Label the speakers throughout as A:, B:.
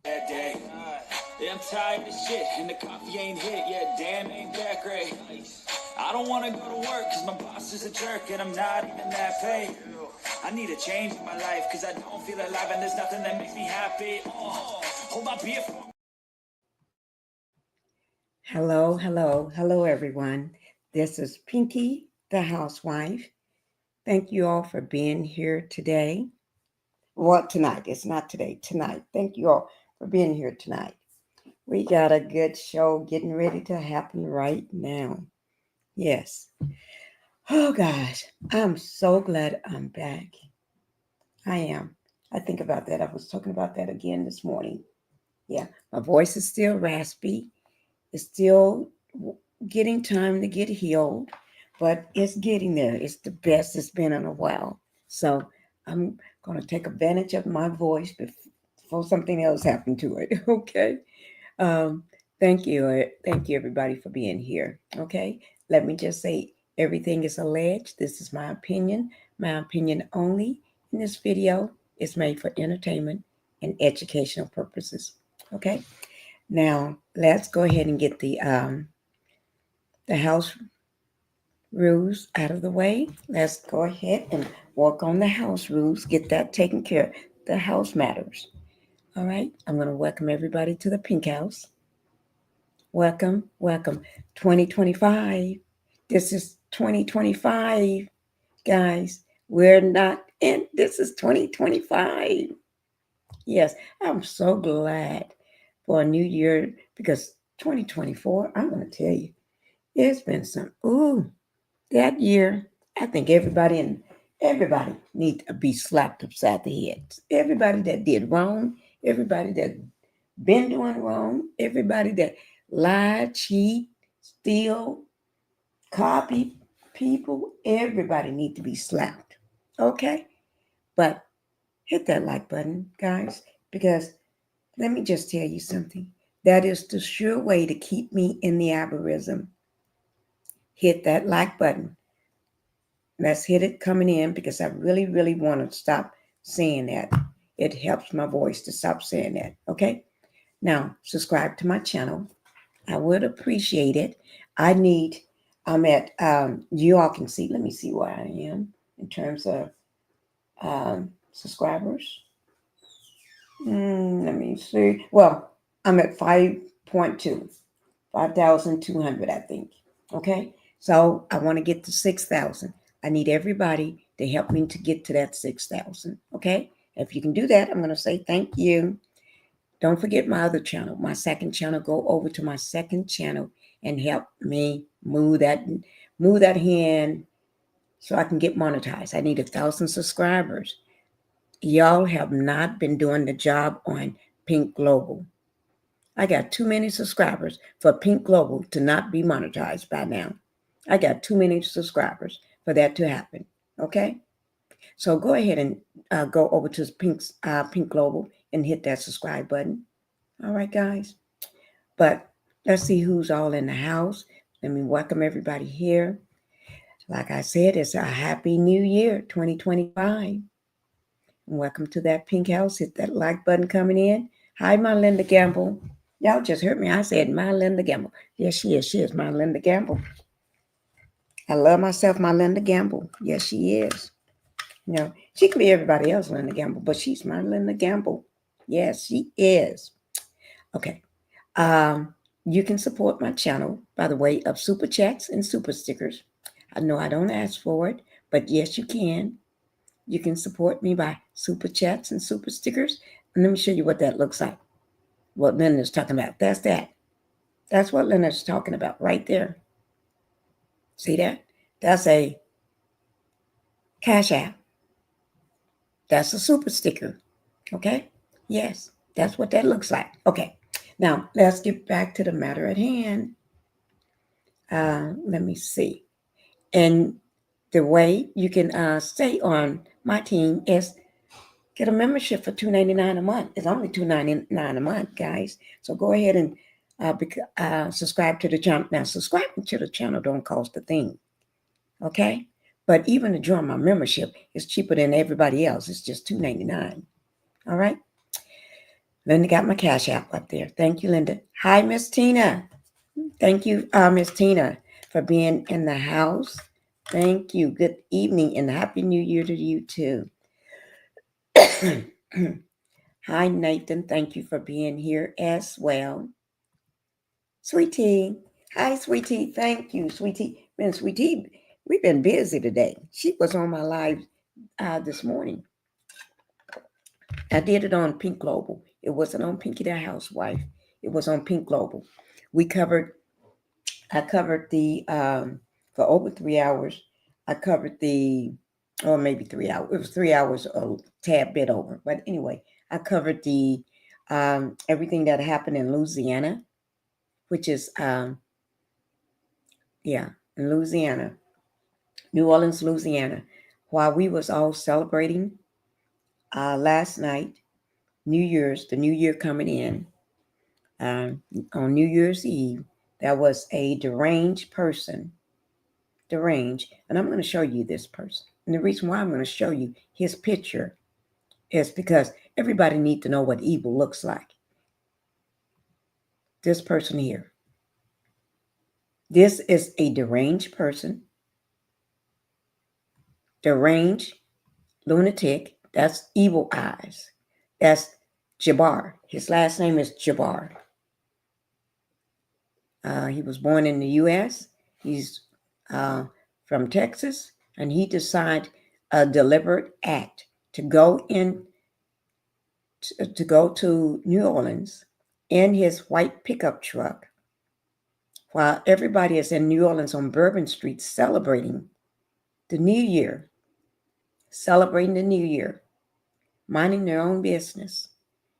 A: that day. Yeah, I'm tired of shit, and the coffee ain't hit. Yeah, damn, ain't that great. I don't want to go to work, cause my boss is a jerk, and I'm not even that paid. I need a change in my life, cause I don't feel alive, and there's nothing that makes me happy. Oh, hold my beer for...
B: Hello, everyone. This is Pinkie the Housewife. Thank you all for being here today. Well, tonight. It's not today, tonight. Thank you all for being here tonight. We got a good show getting ready to happen right now. Yes. Oh, gosh. I'm so glad I'm back. I am. I think about that. I was talking about that again this morning. Yeah. My voice is still raspy. It's still getting time to get healed, but it's getting there. It's the best it's been in a while. So I'm going to take advantage of my voice before something else happened to it. Okay. Um, thank you. Thank you, everybody, for being here. Okay. Let me just say everything is alleged. This is my opinion only. In this video is made for entertainment and educational purposes. Okay. Now let's go ahead and get the house rules out of the way. Let's go ahead and work on the house rules, get that taken care of. The house matters. All right. I'm going to welcome everybody to the Pink House. Welcome, welcome. 2025. This is 2025, guys. We're not in. This is 2025. Yes, I'm so glad for a new year because 2024, I'm going to tell you, it's been that year, I think everybody need to be slapped upside the head. Everybody that did wrong, everybody that been doing wrong, everybody that lied, cheat, steal, copy people, everybody need to be slapped. Okay? But hit that like button, guys, because let me just tell you something. That is the sure way to keep me in the algorithm. Hit that like button. Let's hit it coming in because I really, really want to stop saying that. It helps my voice to stop saying that. Okay? Now, subscribe to my channel. I would appreciate it. I'm at, you all can see, let me see where I am in terms of subscribers. Let me see. Well, I'm at 5.2, 5,200, I think. Okay. So I want to get to 6,000. I need everybody to help me to get to that 6,000. Okay. If you can do that, I'm going to say thank you. Don't forget my other channel, my second channel. Go over to my second channel and help me move that hand so I can get monetized. I need 1,000 subscribers. Y'all have not been doing the job on Pink Global. I got too many subscribers for Pink Global to not be monetized by now. I got too many subscribers for that to happen. Okay? So go ahead and go over to Pink Global and hit that subscribe button. All right, guys. But let's see who's all in the house. Let me welcome everybody here. Like I said, it's a happy new year, 2025. Welcome to that Pink House. Hit that like button coming in. Hi, my Linda Gamble. Y'all just heard me. I said my Linda Gamble. Yes, she is. She is my Linda Gamble. I love myself, my Linda Gamble. Yes, she is. You know, she could be everybody else, Linda Gamble, but she's my Linda Gamble. Yes, she is. Okay. You can support my channel by the way of super chats and super stickers. I know I don't ask for it, but yes, you can. You can support me by super chats and super stickers. And let me show you what that looks like. What Linda's talking about. That's that. That's what Linda's talking about right there. See that? That's a Cash App. That's a super sticker. Okay? Yes, that's what that looks like. Okay. Now, let's get back to the matter at hand. Let me see. And the way you can stay on my team is get a membership for $2.99 a month. It's only $2.99 a month, guys. So go ahead and subscribe to the channel. Now, subscribing to the channel don't cost a thing, okay? But even to join my membership is cheaper than everybody else. It's just $2.99. All right. Linda got my cash app up there. Thank you, Linda. Hi, Miss Tina. Thank you, Miss Tina, for being in the house. Thank you. Good evening and Happy New Year to you too. Hi, Nathan. Thank you for being here as well. Sweetie. Hi, Sweetie. Thank you, Sweetie. Man, Sweetie, we've been busy today. She was on my live this morning. I did it on Pink Global. It wasn't on Pinkie the Housewife. It was on Pink Global. We covered I covered the for over 3 hours. I covered the or maybe 3 hours. It was 3 hours a tad bit over. But anyway, I covered the everything that happened in Louisiana, which is yeah, in Louisiana, New Orleans, Louisiana, while we was all celebrating last night, New Year's, the New Year coming in, on New Year's Eve, there was a deranged, and I'm going to show you this person. And the reason why I'm going to show you his picture is because everybody needs to know what evil looks like. This person here. This is a deranged person, deranged lunatic. That's evil eyes. That's Jabbar. His last name is Jabbar. He was born in the U.S. He's from Texas, and he decided a deliberate act to go to New Orleans in his white pickup truck while everybody is in New Orleans on Bourbon Street celebrating the New Year, minding their own business,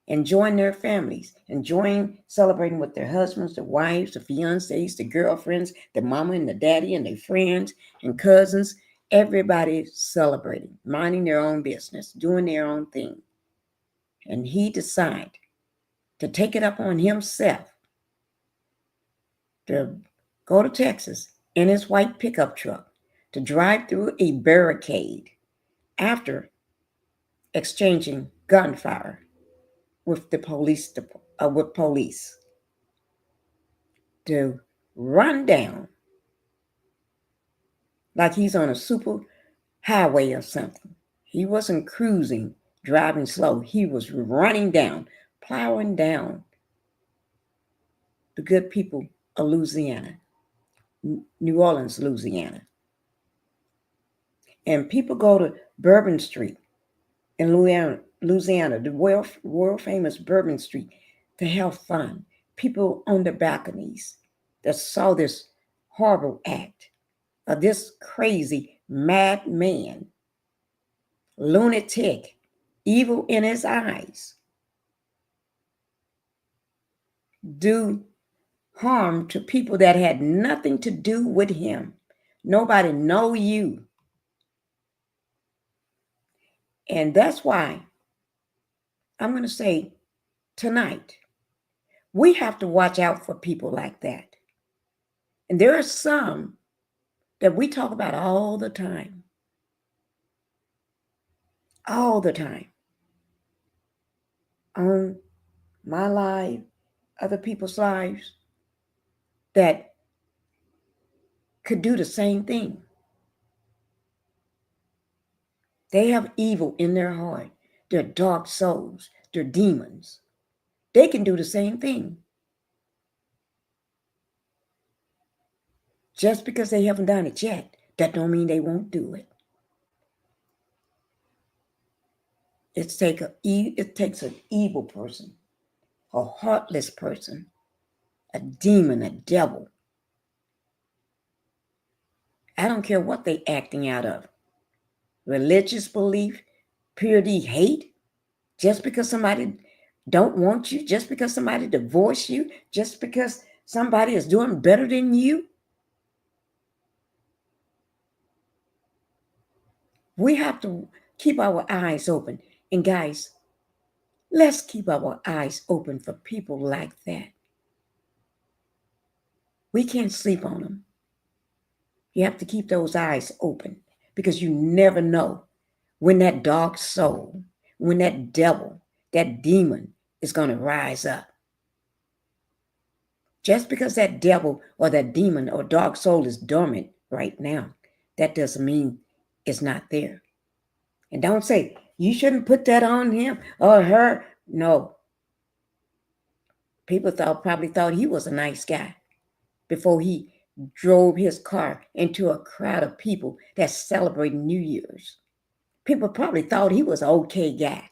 B: enjoying their families, enjoying celebrating with their husbands, their wives, the fiancés, the girlfriends, the mama and the daddy and their friends and cousins. Everybody celebrating, minding their own business, doing their own thing. And he decided to take it up on himself to go to Texas in his white pickup truck to drive through a barricade after exchanging gunfire with the police, to run down like he's on a super highway or something. He wasn't cruising, driving slow. He was running down, plowing down the good people of Louisiana, New Orleans, Louisiana. And people go to Bourbon Street in Louisiana, the world famous Bourbon Street, to have fun. People on the balconies that saw this horrible act of this crazy madman, lunatic, evil in his eyes, do harm to people that had nothing to do with him. Nobody know you. And that's why I'm going to say tonight, we have to watch out for people like that. And there are some that we talk about all the time. All the time. On my life, other people's lives, that could do the same thing. They have evil in their heart. They're dark souls. They're demons. They can do the same thing. Just because they haven't done it yet, that don't mean they won't do it. It takes an evil person, a heartless person, a demon, a devil. I don't care what they acting out of. Religious belief, purity, hate. Just because somebody don't want you, just because somebody divorced you, just because somebody is doing better than you. We have to keep our eyes open. And guys, let's keep our eyes open for people like that. We can't sleep on them. You have to keep those eyes open because you never know when that dark soul, when that devil, that demon is going to rise up. Just because that devil or that demon or dark soul is dormant right now, that doesn't mean it's not there. And don't say, you shouldn't put that on him or her. No. People probably thought he was a nice guy before he drove his car into a crowd of people that's celebrating New Year's. People probably thought he was an okay guy.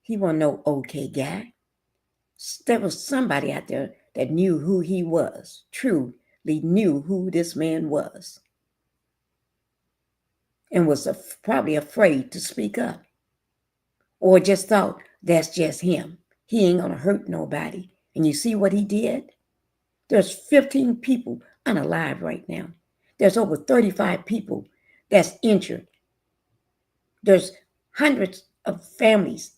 B: He wasn't no okay guy. There was somebody out there that knew who he was, truly knew who this man was, and was probably afraid to speak up, or just thought that's just him. He ain't gonna hurt nobody. And you see what he did? There's 15 people unalive right now. There's over 35 people that's injured. There's hundreds of families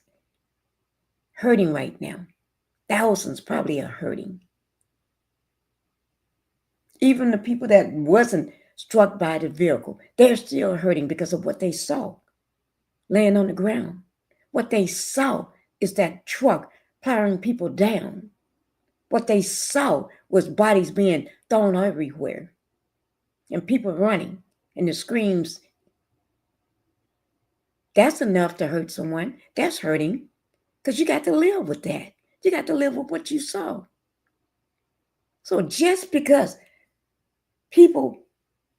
B: hurting right now. Thousands probably are hurting. Even the people that wasn't struck by the vehicle, they're still hurting because of what they saw laying on the ground. What they saw is that truck plowing people down. What they saw was bodies being thrown everywhere and people running and the screams. That's enough to hurt someone. That's hurting because you got to live with that. You got to live with what you saw. So just because people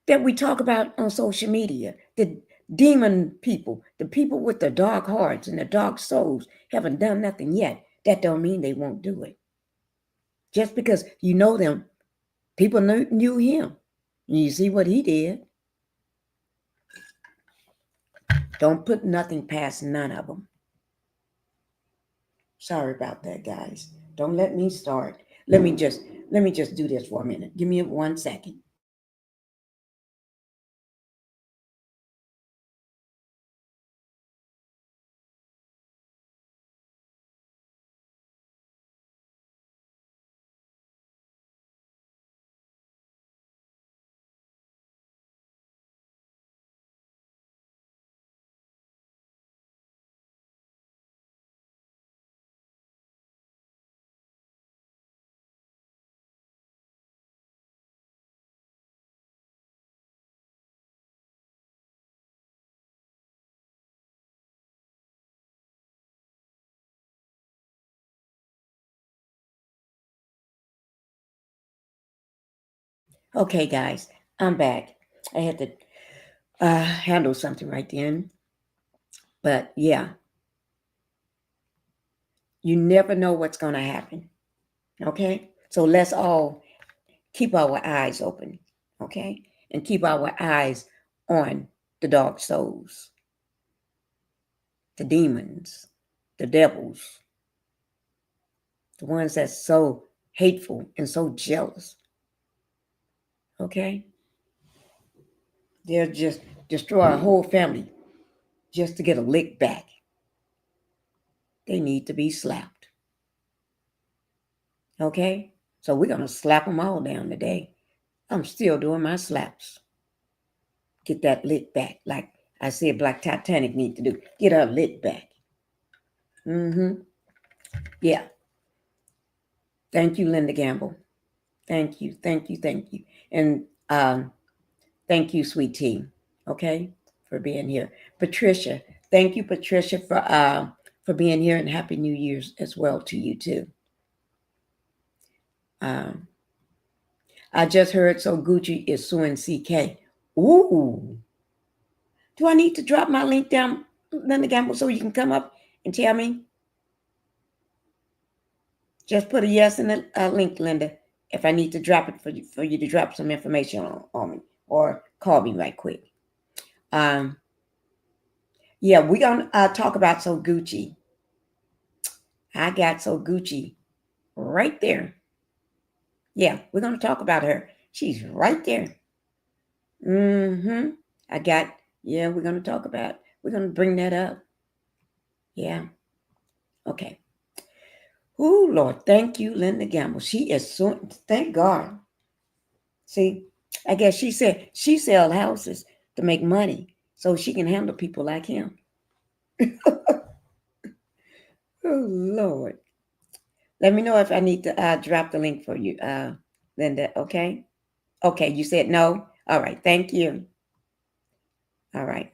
B: that we talk about on social media, the demon people, the people with the dark hearts and the dark souls haven't done nothing yet, that don't mean they won't do it. Just because you know them, people knew him. And you see what he did. Don't put nothing past none of them. Sorry about that, guys. Don't let me start. Let me just do this for a minute. Give me 1 second. Okay, guys, I'm back. I had to handle something right then. But yeah, you never know what's going to happen. Okay? So let's all keep our eyes open. Okay? And keep our eyes on the dark souls, the demons, the devils, the ones that's so hateful and so jealous. Okay? They'll just destroy a whole family just to get a lick back. They need to be slapped. Okay? So we're going to slap them all down today. I'm still doing my slaps. Get that lick back. Like I said, Black Titanic need to do. Get her lick back. Yeah. Thank you, Linda Gamble. Thank you. And thank you, sweet tea. Okay? For being here. Patricia. Thank you, Patricia, for being here, and Happy New Year's as well to you too. I just heard So Gucci is suing CK. Ooh. Do I need to drop my link down, Linda Gamble, so you can come up and tell me? Just put a yes in the link, Linda, if I need to drop it for you to drop some information on me, or call me right quick. Yeah, we're going to talk about So Gucci. I got So Gucci right there. Yeah, we're going to talk about her. She's right there. We're going to talk about, we're going to bring that up. Yeah. Okay. Oh, Lord, thank you, Linda Gamble. She is so, thank God. See, I guess she said she sells houses to make money so she can handle people like him. Oh, Lord. Let me know if I need to drop the link for you, Linda. Okay. Okay. You said no. All right. Thank you. All right.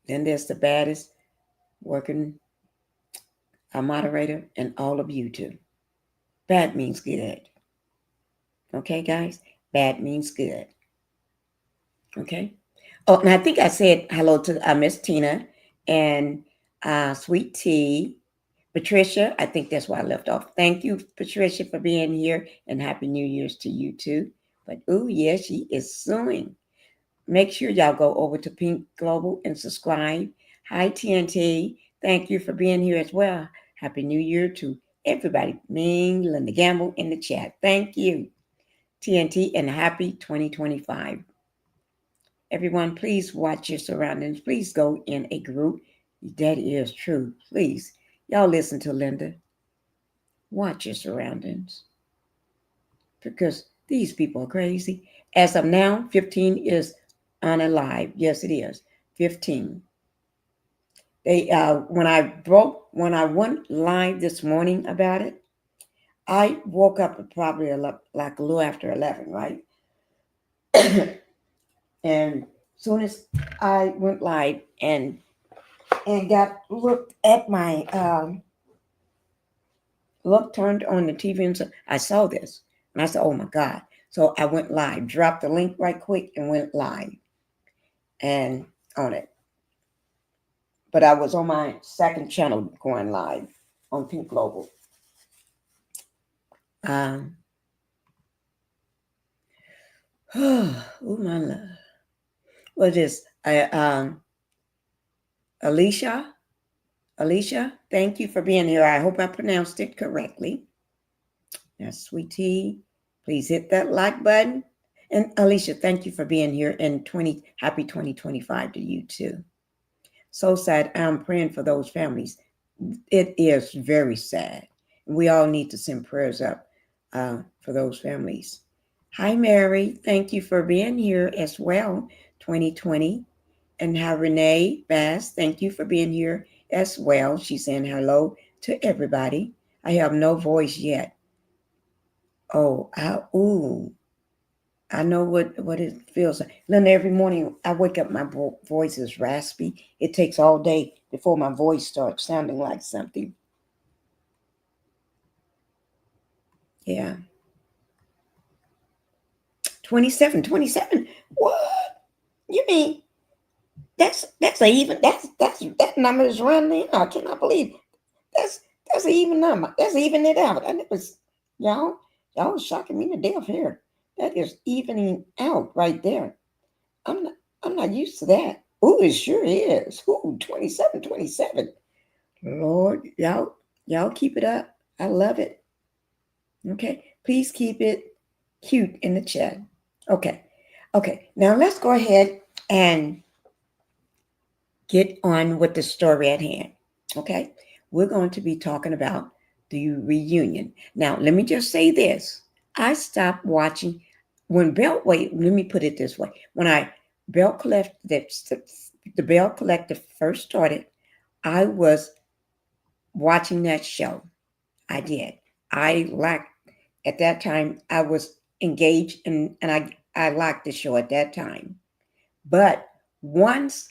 B: Linda is the baddest working moderator in all of YouTube. Bad means good. Okay, guys? Bad means good. Okay. Oh, and I think I said hello to Miss Tina and Sweet Tea. Patricia, I think that's why I left off. Thank you, Patricia, for being here, and Happy New Year's to you too. But oh yeah, she is suing. Make sure y'all go over to Pink Global and subscribe. Hi, TNT. Thank you for being here as well. Happy New Year to everybody. Ming, Linda Gamble in the chat. Thank you, TNT, and happy 2025. Everyone, please watch your surroundings. Please go in a group. That is true. Please. Y'all listen to Linda. Watch your surroundings. Because these people are crazy. As of now, 15 is unalive. Yes, it is. 15. They when I went live this morning about it, I woke up at probably like a little after 11, right? And soon as I went live and got looked at my look turned on the TV and so I saw this and I said, "Oh my God!" So I went live, dropped the link right quick, and went live and on it. But I was on my second channel going live on Pink Global. Oh my love! What is Alicia? Alicia, thank you for being here. I hope I pronounced it correctly. That's Sweetie. Please hit that like button. And Alicia, thank you for being here. And happy 2025 to you too. So sad. I'm praying for those families. It is very sad. We all need to send prayers up for those families. Hi, Mary. Thank you for being here as well. 2020. And hi, Renee Bass. Thank you for being here as well. She's saying hello to everybody. I have no voice yet. Oh, I know what it feels like. Linda, every morning I wake up, my voice is raspy. It takes all day before my voice starts sounding like something. Yeah. 27. What? You mean that's a even that number is running in? I cannot believe that's an even number. That's even it out. And it was y'all shocking me to death here. That is evening out right there. I'm not I'm not used to that. Ooh, it sure is. Ooh, 27. Lord, y'all keep it up. I love it. Okay. Please keep it cute in the chat. Okay. Okay. Now let's go ahead and get on with the story at hand. Okay. We're going to be talking about the reunion. Now, let me just say this. I stopped watching when wait, let me put it this way. When Bell Collective, the Bell Collective first started, I was watching that show. I did. I liked, at that time, I was engaged and I liked the show at that time. But once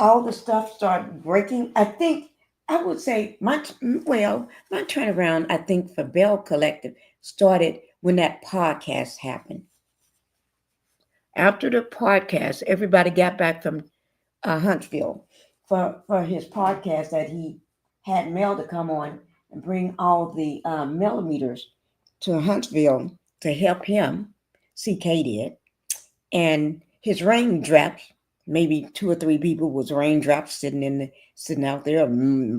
B: all the stuff started breaking, I think I would say my turnaround, I think, for Bell Collective started when that podcast happened. After the podcast, everybody got back from Huntsville for his podcast that he had Mel to come on and bring all the millimeters to Huntsville to help him. CK did. And his raindrops, maybe 2 or 3 people was raindrops sitting out there,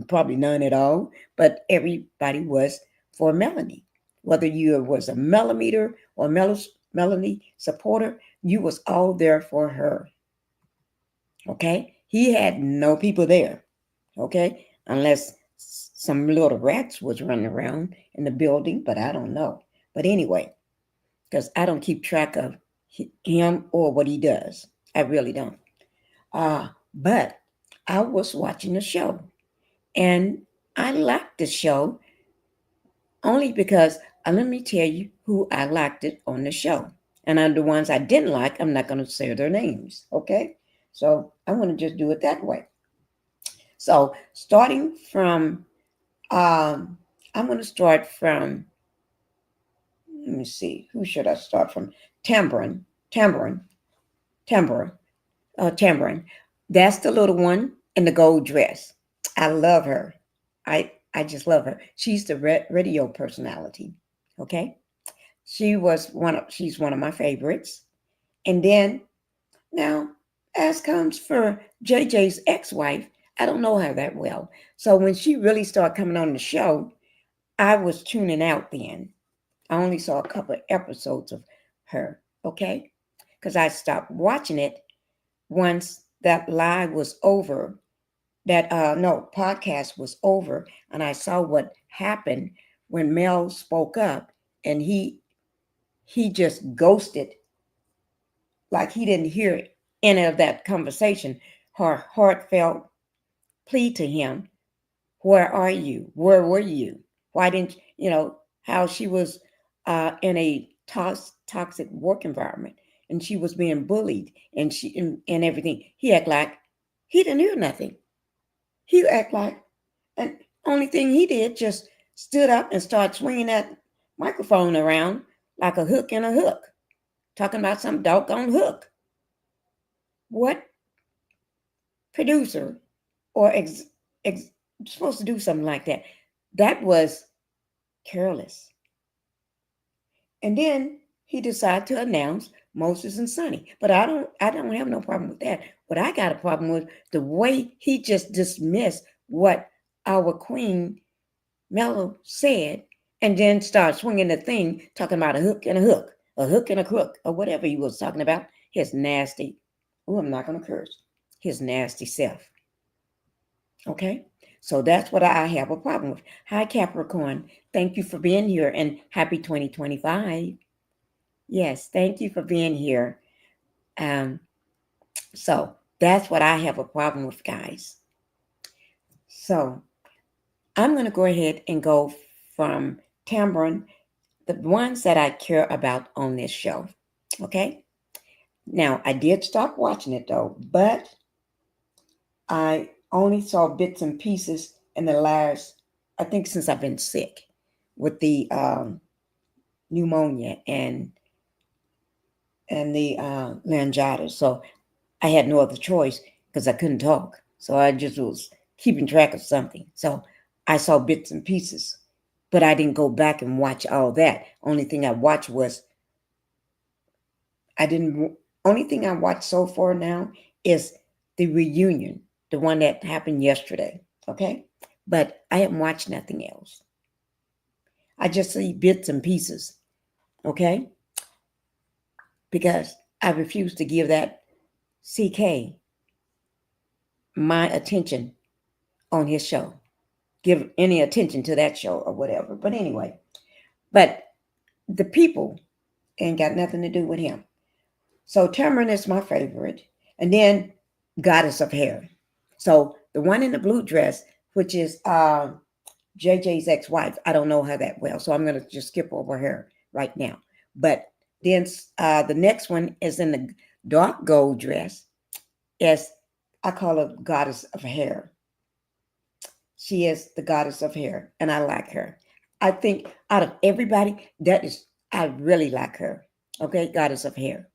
B: probably none at all, but everybody was for Melanie. Whether you was a millimeter or Melanie supporter, you was all there for her. Okay? He had no people there. Okay? Unless some little rats was running around in the building, but I don't know. But anyway, because I don't keep track of him or what he does. I really don't. But I was watching the show, and I liked the show only because let me tell you who I liked it on the show. And the ones I didn't like, I'm not going to say their names. Okay. So I want to just do it that way. So starting from, I'm going to start from, let me see, who should I start from? Tambourine, Tambourine, Tambourine, Tambourine. That's the little one in the gold dress. I love her. I just love her. She's the radio personality. Okay. She's one of my favorites. And then now, as comes for JJ's ex-wife, I don't know her that well. So when she really started coming on the show, I was tuning out then. I only saw a couple of episodes of her, okay? Because I stopped watching it once that live was over, that no podcast was over, and I saw what happened when Mel spoke up and he just ghosted, like he didn't hear any of that conversation. Her heartfelt plea to him, where are you? Where were you? Why didn't you know how she was in a toxic work environment and she was being bullied and everything. He act like he didn't hear nothing. He act like, and only thing he did just stood up and started swinging that microphone around like a hook in a hook, talking about some doggone hook. What producer or ex, supposed to do something like that? That was careless. And then he decided to announce Moses and Sonny. But I don't have no problem with that. What I got a problem with the way he just dismissed what our queen Mello said, and then start swinging the thing, talking about a hook and a hook, a hook and a crook, or whatever he was talking about. His nasty, oh, I'm not going to curse, his nasty self. Okay? So that's what I have a problem with. Hi, Capricorn. Thank you for being here and happy 2025. Yes, thank you for being here. Um, so that's what I have a problem with, guys. So I'm going to go ahead and go from Tambourine, the ones that I care about on this show. Okay? Now, I did stop watching it though, but I only saw bits and pieces in the last, I think, since I've been sick with the pneumonia and the laryngitis. So I had no other choice because I couldn't talk. So I just was keeping track of something. So I saw bits and pieces, but I didn't go back and watch all that. Only thing I watched was I didn't. Only thing I watched so far now is the reunion, the one that happened yesterday. Okay, but I haven't watched nothing else. I just see bits and pieces. Okay, because I refuse to give that CK my attention on his show. Give any attention to that show or whatever. But anyway, but the people ain't got nothing to do with him. So Tamarind is my favorite. And then Goddess of Hair. So the one in the blue dress, which is JJ's ex-wife, I don't know her that well. So I'm going to just skip over her right now. But then the next one is in the dark gold dress. As I call her Goddess of Hair. She is the Goddess of Hair, and I like her. I think out of everybody, I really like her. Okay, Goddess of Hair.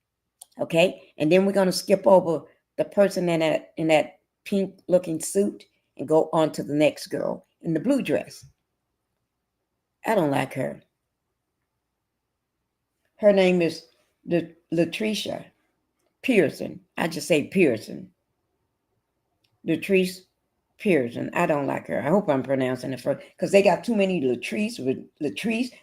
B: Okay, and then we're gonna skip over the person in that pink looking suit and go on to the next girl in the blue dress. I don't like her. Her name is Latricia Pearson. I just say Pearson. Latrice Pearson. I don't like her. I hope I'm pronouncing it first because they got too many Latrice,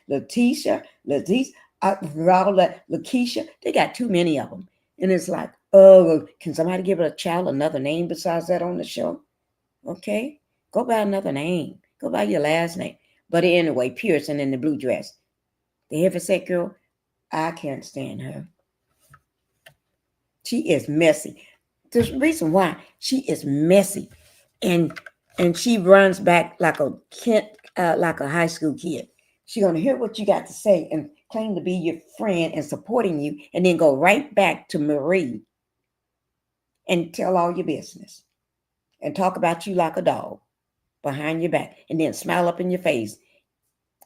B: Letitia, Lakeisha. They got too many of them. And it's like, oh, can somebody give a child another name besides that on the show? Okay, go by another name. Go by your last name. But anyway, Pearson in the blue dress. The heavyset girl, I can't stand her. She is messy. The reason why she is messy, and and she runs back like a kid, like a high school kid. She's gonna hear what you got to say and claim to be your friend and supporting you, and then go right back to Marie and tell all your business and talk about you like a dog behind your back, and then smile up in your face.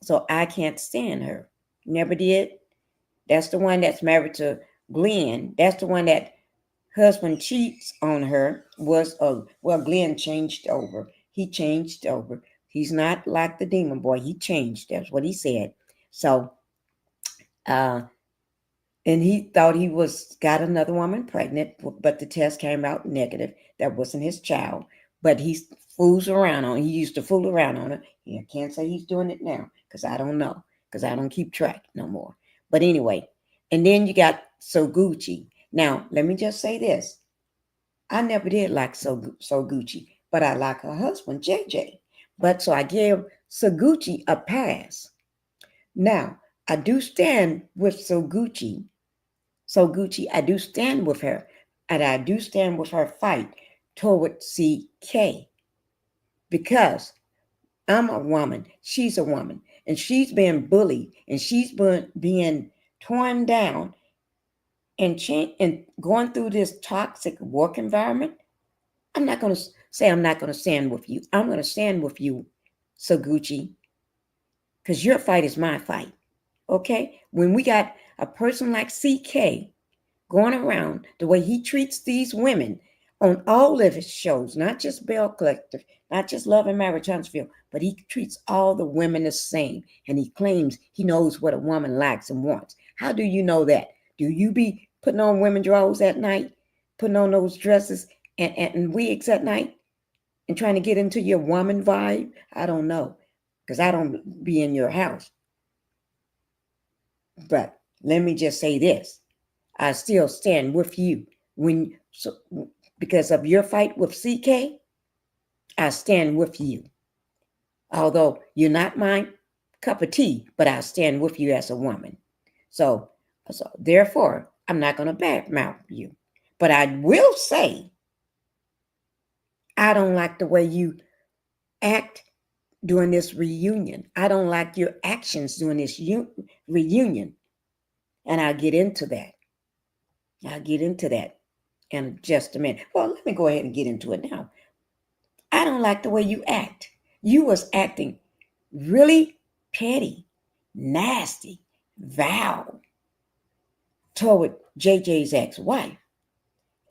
B: So I can't stand her. Never did. That's the one that's married to Glenn. That's the one that husband cheats on her. Was well, Glenn changed over. He changed over. He's not like the demon boy. He changed. That's what he said. So, uh, and he thought he was got another woman pregnant, but the test came out negative. That wasn't his child. But he fools around on. He used to fool around on her. I can't say he's doing it now because I don't know, because I don't keep track no more. But anyway, and then you got So Gucci. Now let me just say this: I never did like So Gucci, but I like her husband JJ. But so I gave So Gucci a pass. Now I do stand with So Gucci. So Gucci, I do stand with her, and I do stand with her fight toward CK, because I'm a woman, she's a woman, and she's been bullied, and she's been being torn down and going through this toxic work environment. I'm not going to say I'm not going to stand with you. I'm going to stand with you, So Gucci, because your fight is my fight. Okay? When we got a person like CK going around the way he treats these women on all of his shows, not just Belle Collective, not just Love and Marriage Huntsville, but he treats all the women the same. And he claims he knows what a woman likes and wants. How do you know that? Do you be putting on women drawers at night, putting on those dresses and wigs at night, and trying to get into your woman vibe? I don't know, because I don't be in your house. But let me just say this: I still stand with you because of your fight with CK. I stand with you. Although you're not my cup of tea, but I stand with you as a woman. So, so therefore, I'm not going to badmouth you. But I will say, I don't like the way you act during this reunion. I don't like your actions during this reunion. And I'll get into that. I'll get into that in just a minute. Well, let me go ahead and get into it now. I don't like the way you act. You was acting really petty, nasty, vile toward JJ's ex-wife.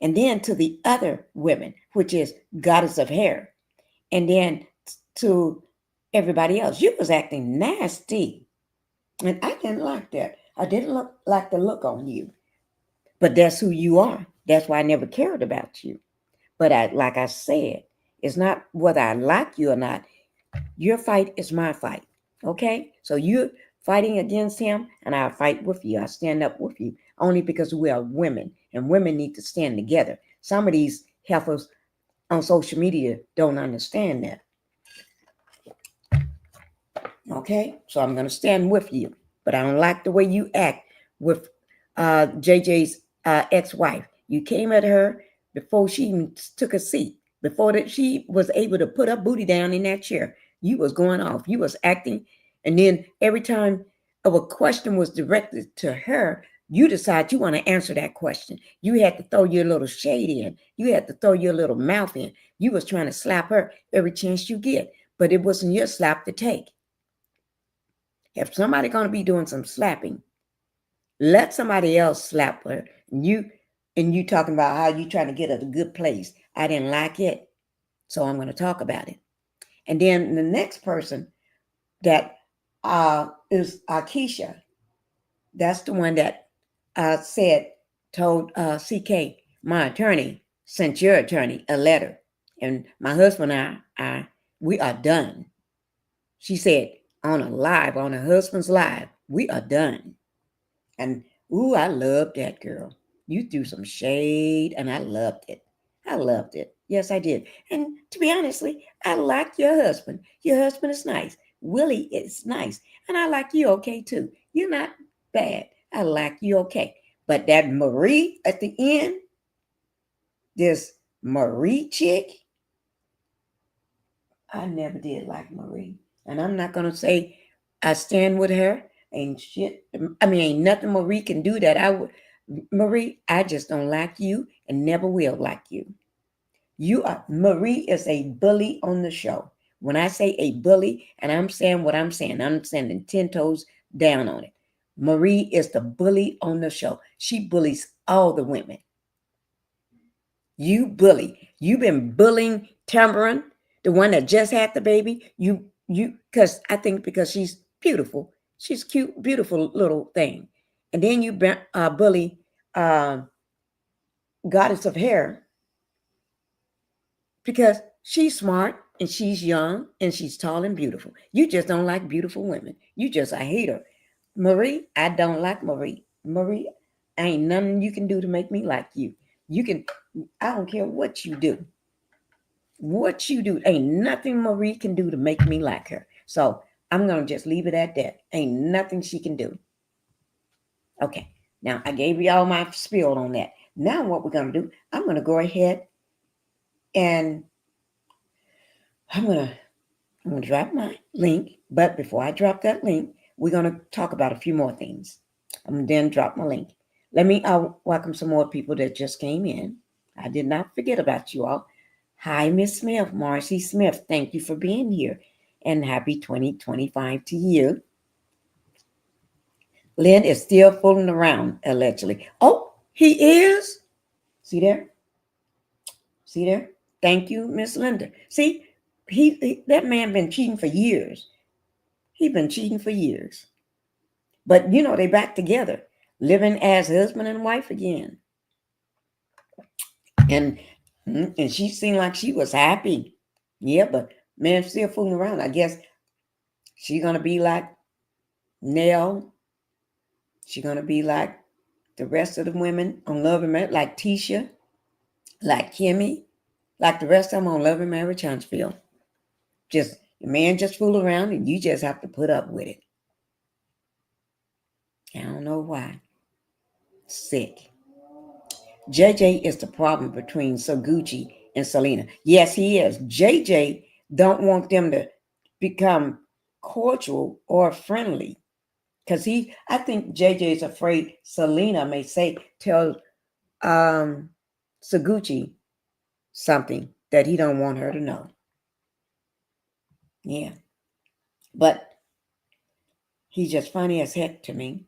B: And then to the other women, which is Goddess of Hair. And then to everybody else. You was acting nasty. And I didn't like that. I didn't like the look on you. But that's who you are. That's why I never cared about you. But like I said, it's not whether I like you or not. Your fight is my fight. Okay? So you're fighting against him, and I'll fight with you. I stand up with you only because we are women, and women need to stand together. Some of these heifers on social media don't understand that. Okay? So I'm going to stand with you, but I don't like the way you act with JJ's ex-wife. You came at her before she even took a seat, before that she was able to put her booty down in that chair. You was going off. You was acting, and then every time a question was directed to her, you decide you want to answer that question. You had to throw your little shade in. You had to throw your little mouth in. You was trying to slap her every chance you get, but it wasn't your slap to take. If somebody going to be doing some slapping, let somebody else slap her. And you talking about how you trying to get at a good place. I didn't like it, so I'm going to talk about it. And then the next person that is Keisha. That's the one that told CK, my attorney sent your attorney a letter, and my husband and we are done. She said on her husband's live, we are done. And ooh, I loved that girl. You threw some shade, and I loved it. I loved it. Yes, I did. And to be honestly, I like your husband. Your husband is nice. Willie is nice. And I like you okay too. You're not bad. I like you okay. But that Marie at the end, this Marie chick, I never did like Marie. And I'm not gonna say I stand with her. Ain't shit. I mean, ain't nothing Marie can do that I would. Marie, I just don't like you and never will like you. You are Marie is a bully on the show. When I say a bully, and I'm saying what I'm sending 10 toes down on it. Marie is the bully on the show. She bullies all the women. You bully. You've been bullying Tambourine, the one that just had the baby. Because I think because she's beautiful. She's cute, beautiful little thing. And then you bully uh, Goddess of Hair because she's smart and she's young and she's tall and beautiful. You just don't like beautiful women. You just a hater. Marie, I don't like Marie. Marie, ain't nothing you can do to make me like you. You can, I don't care what you do. What you do, ain't nothing Marie can do to make me like her. So I'm gonna just leave it at that. Ain't nothing she can do. Okay. Now I gave you all my spiel on that. Now what we're gonna do? I'm gonna go ahead and I'm gonna I'm gonna drop my link. But before I drop that link, we're gonna talk about a few more things. I'm gonna then drop my link. Let me welcome some more people that just came in. I did not forget about you all. Hi, Miss Smith, Marcy Smith. Thank you for being here. And happy 2025 to you. Lynn is still fooling around, allegedly. Oh, he is? See there? See there? Thank you, Miss Linda. See, that man been cheating for years. He been cheating for years. But you know, they back together, living as husband and wife again. And and she seemed like she was happy. Yeah, but man, still fooling around. I guess she's gonna be like Nell. She's gonna be like the rest of the women on Love and Marriage, like Tisha, like Kimmy, like the rest of them on Love and Marriage Huntsville. Just the man just fool around and you just have to put up with it. I don't know why. Sick. JJ is the problem between Soguchi and Selena. Yes, he is. JJ don't want them to become cordial or friendly. Because I think JJ is afraid Selena may tell um, Saguchi something that he don't want her to know. Yeah, but he's just funny as heck to me.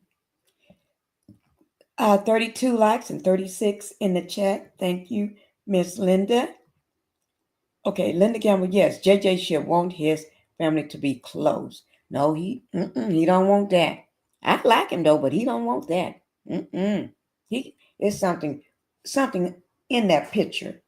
B: 32 likes and 36 in the chat. Thank you, Miss Linda. Okay, Linda Gamble. Yes, JJ should want his family to be close. No, he don't want that. I like him though, but he don't want that. He is something in that picture.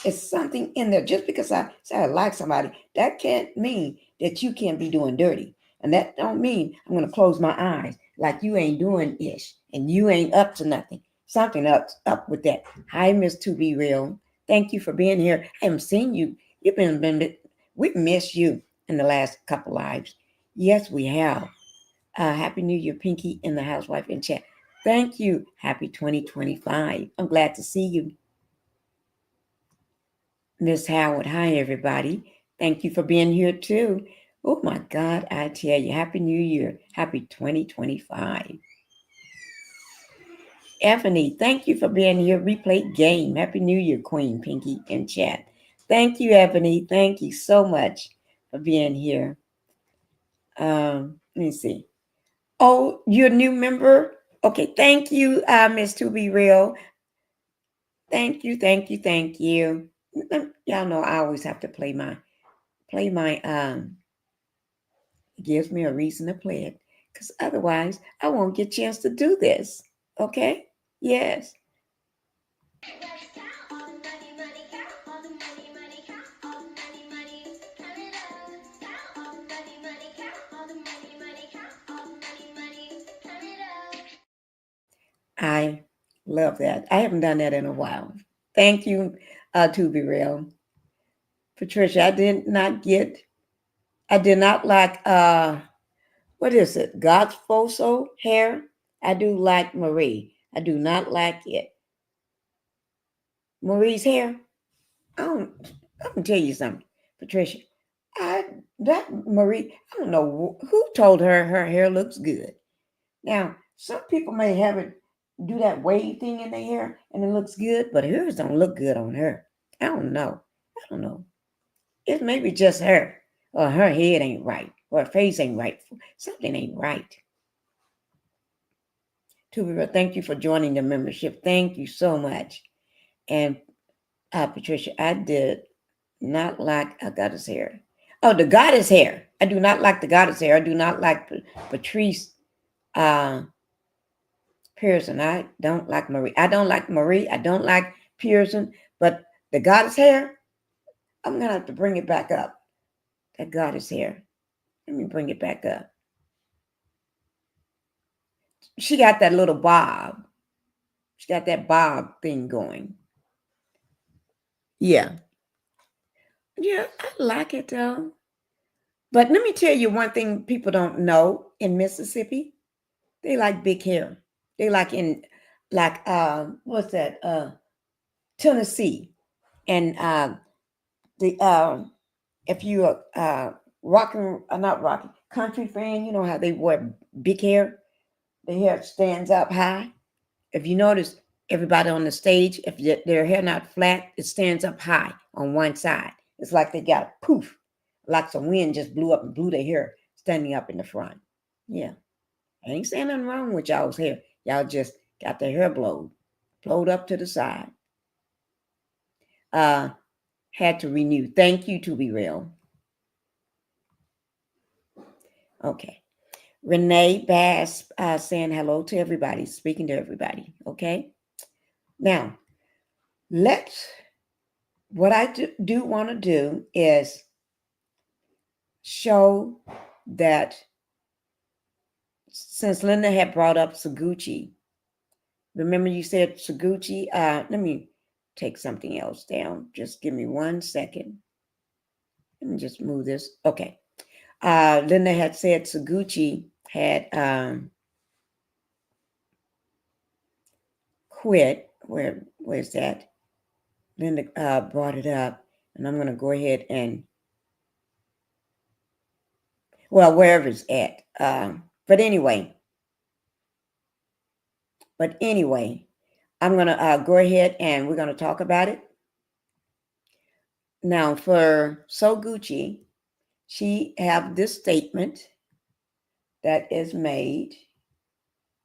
B: It's something in there. Just because I say I like somebody, that can't mean that you can't be doing dirty. And that don't mean I'm going to close my eyes like you ain't doing ish and you ain't up to nothing. Something up with that. Hi, Miss To Be Real. Thank you for being here. I haven't seen you. You've been we've missed you in the last couple lives. Yes, we have. Happy New Year, Pinkie and the Housewife in chat. Thank you. Happy 2025. I'm glad to see you. Miss Howard. Hi, everybody. Thank you for being here too. Oh my God, I tell you, Happy New Year. Happy 2025. Ebony, thank you for being here. Replay game. Happy New Year, Queen Pinkie in chat. Thank you, Ebony. Thank you so much for being here. Let me see. Oh, you're a new member? Okay, thank you, Miss To Be Real. Thank you, thank you, thank you. Y'all know I always have to play my it gives me a reason to play it because otherwise I won't get a chance to do this. Okay? Yes. I love that. I haven't done that in a while. Thank you, To Be Real. Patricia, I did not like what is it? God's Foso hair. I do like Marie. I do not like it. Marie's hair. I don't I'm gonna tell you something. Patricia, I that Marie, I don't know who told her her hair looks good. Now, some people may have it do that wave thing in their hair and it looks good, but hers don't look good on her. I don't know. I don't know. It may be just her, or her head ain't right, or her face ain't right. Something ain't right. Tuba, thank you for joining the membership. Thank you so much. And Patricia, I did not like I got his hair. Oh, the goddess hair. I do not like the goddess hair. I do not like Patrice uh, Pearson. I don't like Marie. I don't like Marie. I don't like Pearson. But the goddess hair, I'm gonna have to bring it back up. That goddess hair. Let me bring it back up. She got that little bob. She got that bob thing going. Yeah. Yeah, I like it though. But let me tell you one thing people don't know in Mississippi. They like big hair. They like in like what's that? Tennessee. And the if you are rocking not rocking country fan, you know how they wear big hair. The hair stands up high. If you notice, everybody on the stage, if their hair not flat, it stands up high on one side. It's like they got a poof, like some wind just blew up and blew their hair standing up in the front. Yeah, I ain't saying nothing wrong with y'all's hair. Y'all just got their hair blowed up to the side. Uh, had to renew. Thank you, to be real. Okay. Renee Bass saying hello to everybody, speaking to everybody. Okay. Now, let's, what I do want to do is show that since Linda had brought up Saguchi, remember you said Saguchi? Let me take something else down. Just give me 1 second. Let me just move this. Okay. Linda had said Saguchi had quit. Where's that? Linda brought it up, and I'm going to go ahead and, well, wherever it's at. But anyway, I'm going to go ahead and we're going to talk about it. Now, for So Gucci, she have this statement that is made.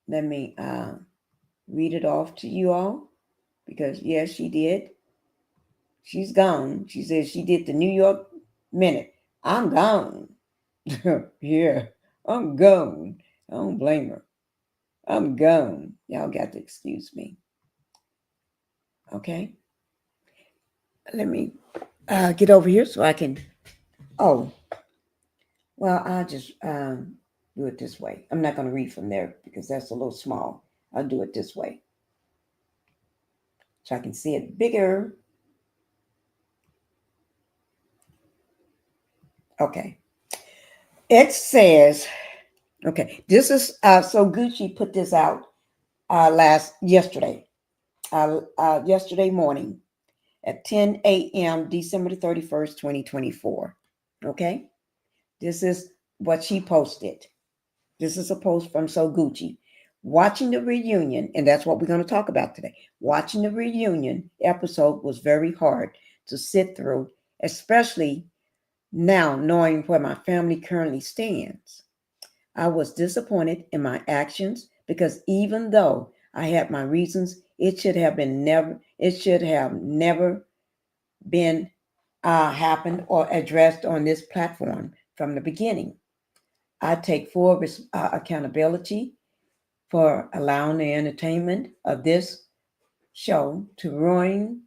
B: Let me read it off to you all because, yes, she did. She's gone. She says she did the New York Minute. I'm gone. Yeah, I'm gone. I don't blame her. I'm gone. Y'all got to excuse me. Okay. Let me get over here so I can. Oh, well, I'll just do it this way. I'm not going to read from there because that's a little small. I'll do it this way so I can see it bigger. Okay. It says, okay, this is so Gucci put this out yesterday morning at 10 a.m. December the 31st, 2024. Okay. This is what she posted. This is a post from So Gucci. Watching the reunion, and that's what we're going to talk about today. Watching the reunion episode was very hard to sit through, especially now knowing where my family currently stands. I was disappointed in my actions because even though I had my reasons, it should have never been happened or addressed on this platform from the beginning. I take full accountability for allowing the entertainment of this show to ruin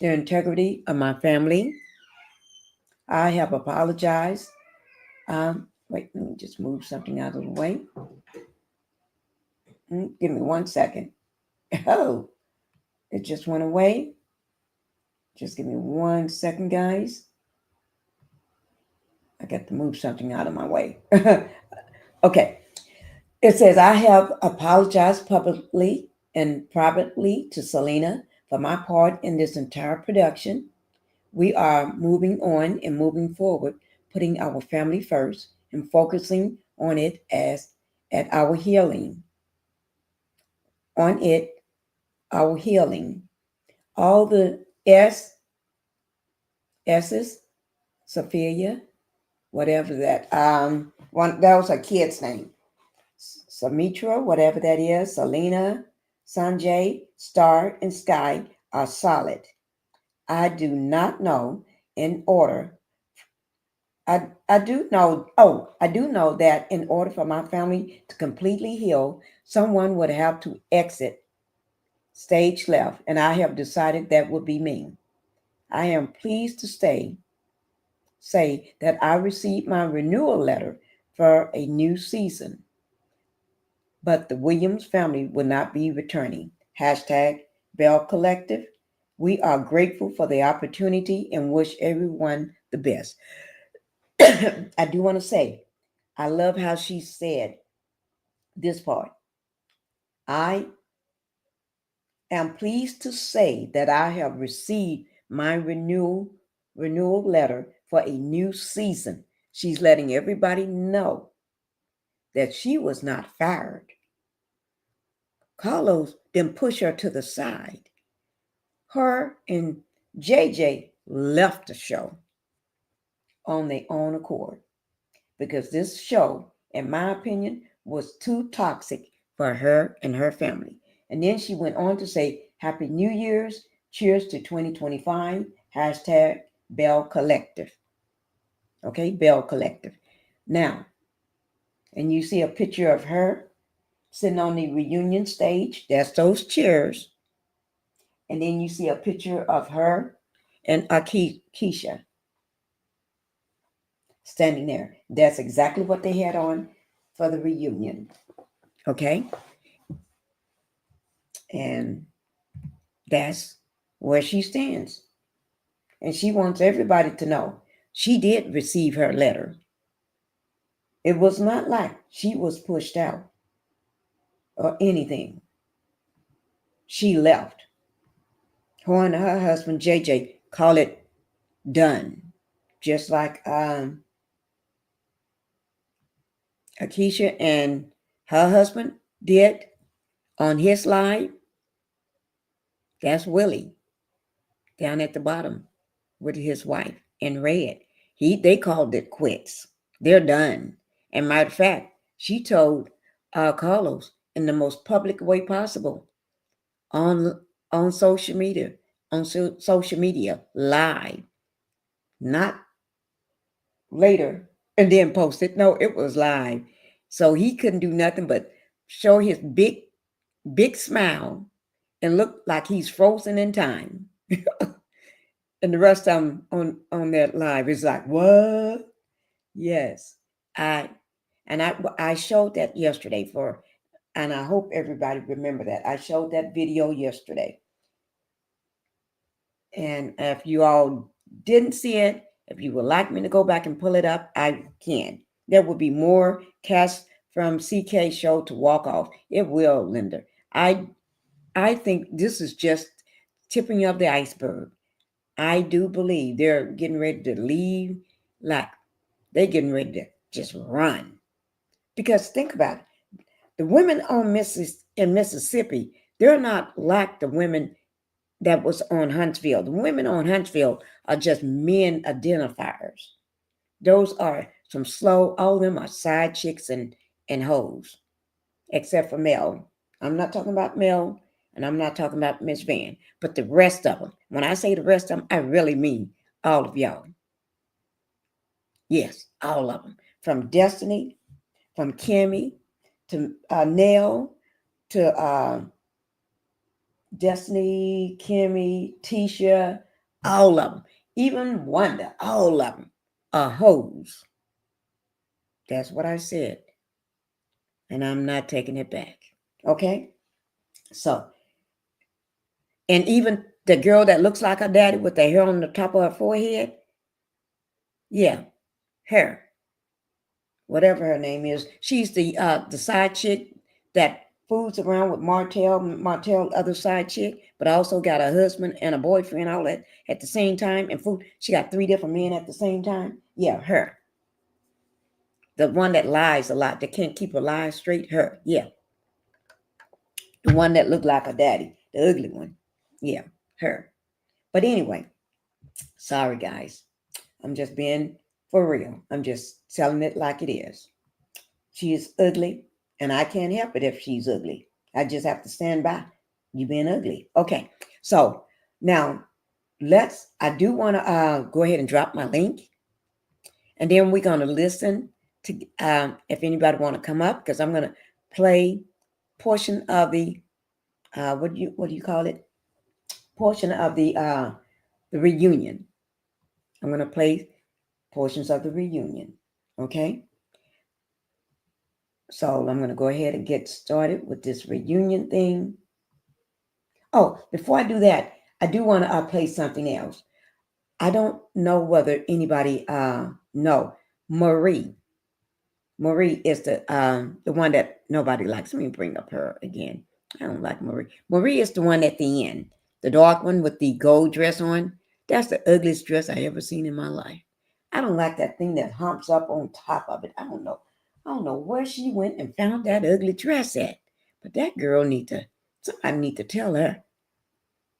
B: the integrity of my family. I have apologized. Wait, let me just move something out of the way. Give me 1 second. Oh, it just went away. Just give me 1 second, guys. I got to move something out of my way. Okay. It says, I have apologized publicly and privately to Selena for my part in this entire production. We are moving on and moving forward, putting our family first and focusing on it as at our healing, on it, our healing. All the S's, Sophia, whatever that one that was a kid's name. Samitra, whatever that is, Selena, Sanjay, Star, and Sky are solid. I do not know in order. I do know, I do know that in order for my family to completely heal, someone would have to exit stage left, and I have decided that would be me. I am pleased to say that I received my renewal letter for a new season, but the Williams family will not be returning. Hashtag Bell Collective. We are grateful for the opportunity and wish everyone the best. I do want to say, I love how she said this part. I am pleased to say that I have received my renewal letter for a new season. She's letting everybody know that she was not fired. Carlos then pushed her to the side. Her and JJ left the show on their own accord because this show, in my opinion, was too toxic for her and her family. And then she went on to say, Happy New Year's, cheers to 2025, hashtag Bell Collective. Okay, Bell Collective. Now, and you see a picture of her sitting on the reunion stage. That's those chairs. And then you see a picture of her and Keisha standing there. That's exactly what they had on for the reunion. Okay. And that's where she stands. And she wants everybody to know she did receive her letter. It was not like she was pushed out or anything. She left. Her and her husband, JJ, call it done. Just like Akeisha and her husband did on his live. That's Willie down at the bottom with his wife in red. They called it quits. They're done. And matter of fact, she told Carlos in the most public way possible on on social media, social media live, not later and then post it. No, it was live. So he couldn't do nothing but show his big smile and look like he's frozen in time. And the rest of them on that live is like, what? Yes, I I showed that yesterday for, and I hope everybody remember that I showed that video yesterday. And if you all didn't see it, if you would like me to go back and pull it up, I can. There will be more cast from CK show to walk off. It will, Linda. I I think this is just tipping of the iceberg. I do believe they're getting ready to leave, like they're getting ready to just run. Because think about it. The women on in Mississippi, they're not like the women that was on Huntsville. The women on Huntsville are just men identifiers. Those are some slow, all of them are side chicks and hoes, except for Mel. I'm not talking about Mel, and I'm not talking about Miss Van, but the rest of them. When I say the rest of them, I really mean all of y'all. Yes, all of them. From Destiny, from Kimmy, to Nell, to Destiny, Kimmy, Tisha, all of them. Even Wanda, all of them are hoes. That's what I said. And I'm not taking it back. Okay? So, and even the girl that looks like her daddy with the hair on the top of her forehead, yeah, her, whatever her name is, she's the side chick that fools around with Martell, other side chick, but also got a husband and a boyfriend all at the same time, and food. She got 3 different men at the same time. Yeah, her. The one that lies a lot, that can't keep her lies straight. Her. Yeah. The one that looked like her daddy, the ugly one. Yeah, her. But anyway, sorry guys. I'm just being for real. I'm just telling it like it is. She is ugly, and I can't help it if she's ugly. I just have to stand by you being ugly. Okay, so now I do want to go ahead and drop my link, and then we're going to listen to if anybody want to come up, because I'm going to play portion of the what do you call it? Portion of the reunion. I'm going to play portions of the reunion. Okay. So I'm going to go ahead and get started with this reunion thing. Oh, before I do that, I do want to play something else. I don't know whether anybody know Marie. Marie is the one that nobody likes. Let me bring up her again. I don't like Marie. Marie is the one at the end, the dark one with the gold dress on. That's the ugliest dress I ever seen in my life. I don't like that thing that humps up on top of it. I don't know. I don't know where she went and found that ugly dress at. But that girl somebody need to tell her.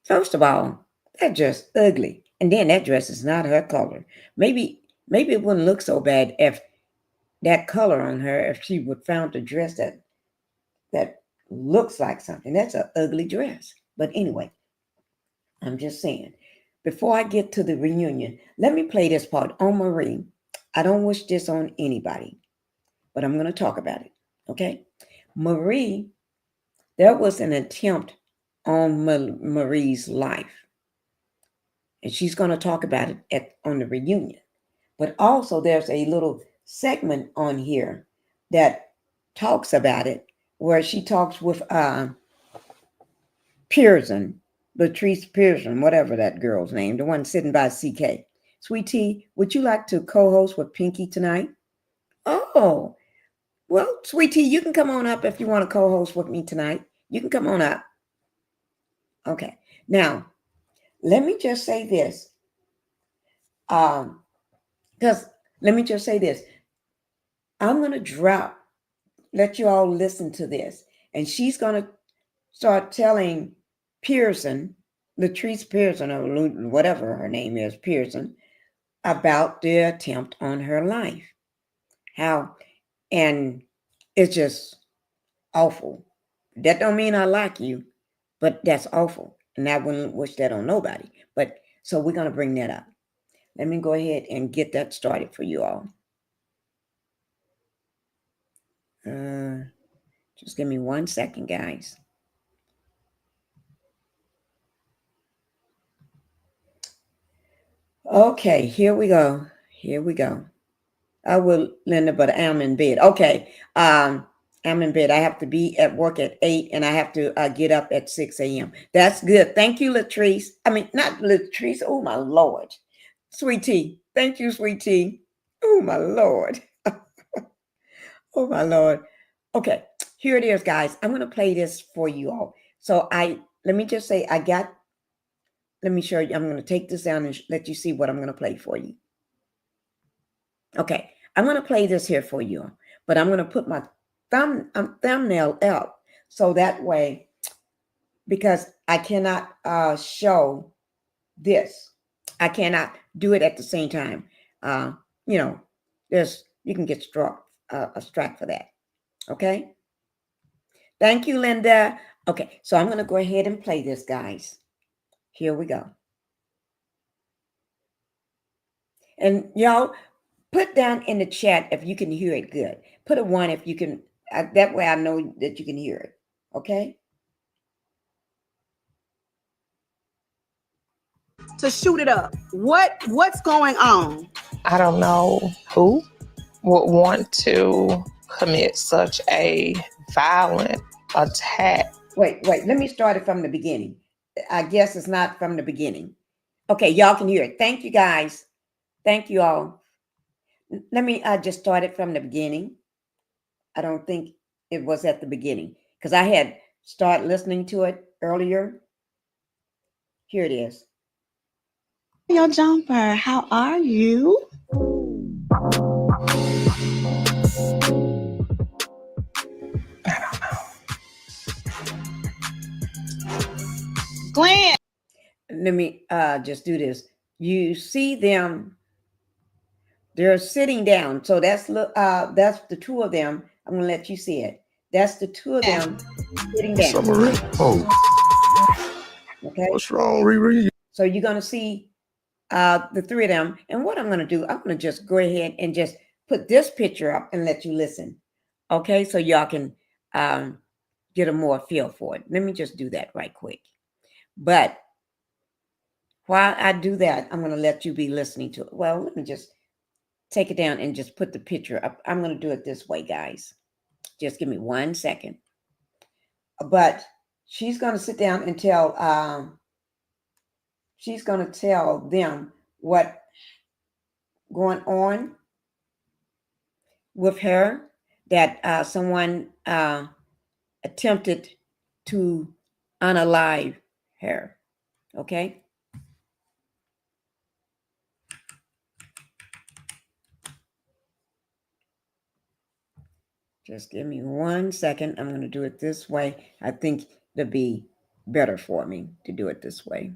B: First of all, that dress ugly. And then that dress is not her color. Maybe it wouldn't look so bad if that color on her, if she would found a dress that looks like something. That's an ugly dress. But anyway, I'm just saying. Before I get to the reunion, let me play this part on Marie. I don't wish this on anybody, but I'm going to talk about it. Okay? Marie, there was an attempt on Marie's life, and she's going to talk about it on the reunion. But also, there's a little segment on here that talks about it, where she talks with Pearson, Latrice Pearson, whatever that girl's name, the one sitting by CK. Sweetie, would you like to co-host with Pinkie tonight? Oh, well, Sweetie, you can come on up if you want to co-host with me tonight. You can come on up. Okay. Now, let me just say this. Because let me just say this. I'm going to let you all listen to this. And she's going to start telling Pearson, Latrice Pearson, or whatever her name is, Pearson, about the attempt on her life. And it's just awful. That don't mean I like you, but that's awful. And I wouldn't wish that on nobody. But so we're going to bring that up. Let me go ahead and get that started for you all. Just give me 1 second, guys. Okay, here we go. I will, Linda, but I'm in bed. Okay, I'm in bed. I have to be at work at 8, and I have to get up at 6 a.m. That's good. Thank you, Latrice. I mean, not Latrice. Oh, my Lord. Sweetie. Thank you, Sweetie. Oh, my Lord. Oh, my Lord. Okay, here it is, guys. I'm going to play this for you all. So let me just say, let me show you. I'm going to take this down and let you see what I'm going to play for you. Okay, I'm going to play this here for you, but I'm going to put my thumbnail up so that way, because I cannot show this. I cannot do it at the same time. You can get a strike for that. Okay. Thank you, Linda. Okay, so I'm going to go ahead and play this, guys. Here we go. And y'all, put down in the chat if you can hear it good. Put a 1 if you can. That way I know that you can hear it. Okay?
C: To shoot it up. What's going on?
D: I don't know who would want to commit such a violent attack.
B: Wait. Let me start it from the beginning. I guess it's not from the beginning. Okay, y'all can hear it. Thank you, guys. Thank you all. Let me just start it from the beginning. I don't think it was at the beginning. because I had started listening to it earlier. Here it is.
C: Your jumper, how are you? Glenn.
B: Let me just do this. You see them, they're sitting down. So that's the two of them. I'm gonna let you see it. That's the two of them sitting down.
E: What's up, Marie? Oh,
B: Okay.
E: what's wrong, Riri?
B: So you're gonna see the three of them. And what I'm gonna do, I'm gonna just go ahead and just put this picture up and let you listen. Okay, so y'all can get a more feel for it. Let me just do that right quick. But while I do that, I'm going to let you be listening to it. Well, let me just take it down and just put the picture up. I'm going to do it this way, guys. Just give me 1 second. But she's going to sit down and she's going to tell them what going on with her, that someone attempted to unalive her. Okay. Just give me 1 second. I'm going to do it this way. I think it'll be better for me to do it this way.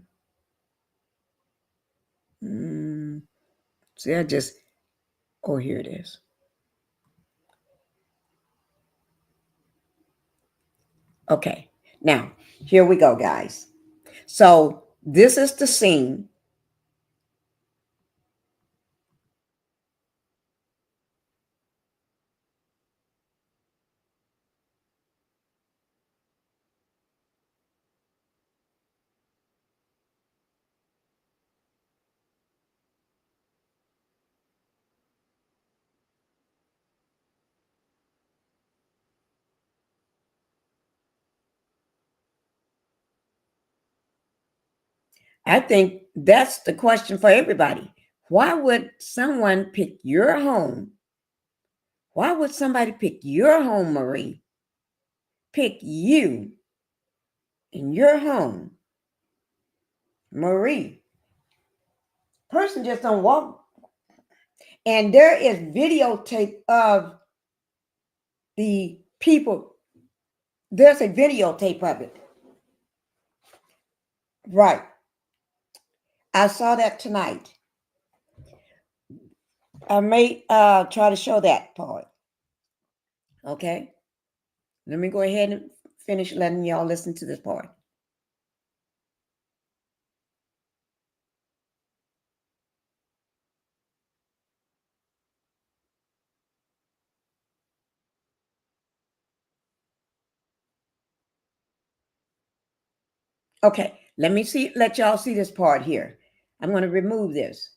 B: See, oh, here it is. Okay, now here we go, guys. So this is the scene. I think that's the question for everybody. Why would someone pick your home? Why would somebody pick your home, Marie? Pick you in your home, Marie. Person just don't walk. And there is videotape of the people. There's a videotape of it. Right. I saw that tonight. I may try to show that part. Okay. Let me go ahead and finish letting y'all listen to this part. Okay. Let y'all see this part here. I'm going to remove this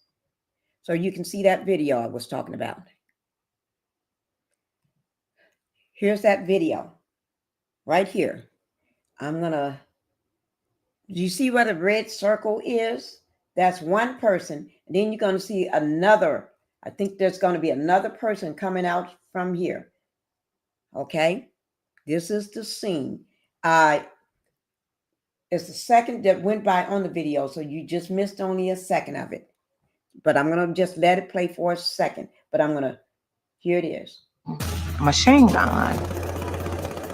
B: so you can see that video I was talking about. Here's that video right here. Do you see where the red circle is? That's one person. And then you're going to see another. I think there's going to be another person coming out from here. Okay. This is the scene. It's the second that went by on the video. So you just missed only a second of it. But I'm going to just let it play for a second. But here it is.
D: Machine gun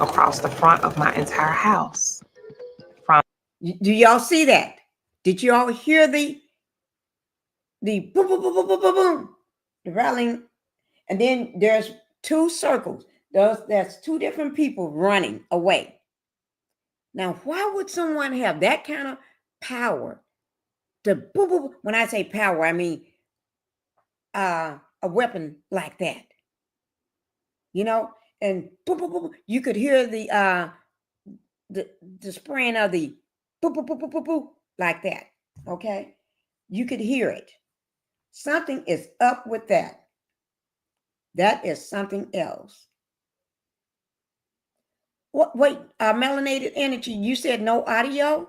D: across the front of my entire house.
B: Do y'all see that? Did you all hear the boom, boom, boom, boom, boom, boom, boom, the rattling? And then there's two circles. There's two different people running away. Now, why would someone have that kind of power to boom, boom, boom? When I say power, I mean a weapon like that. You know, and boom, boom, boom, you could hear the spraying of the boom, boom, boom, boom, boom, boom, like that. Okay, you could hear it. Something is up with that. That is something else. What? Wait, melanated energy. You said no audio.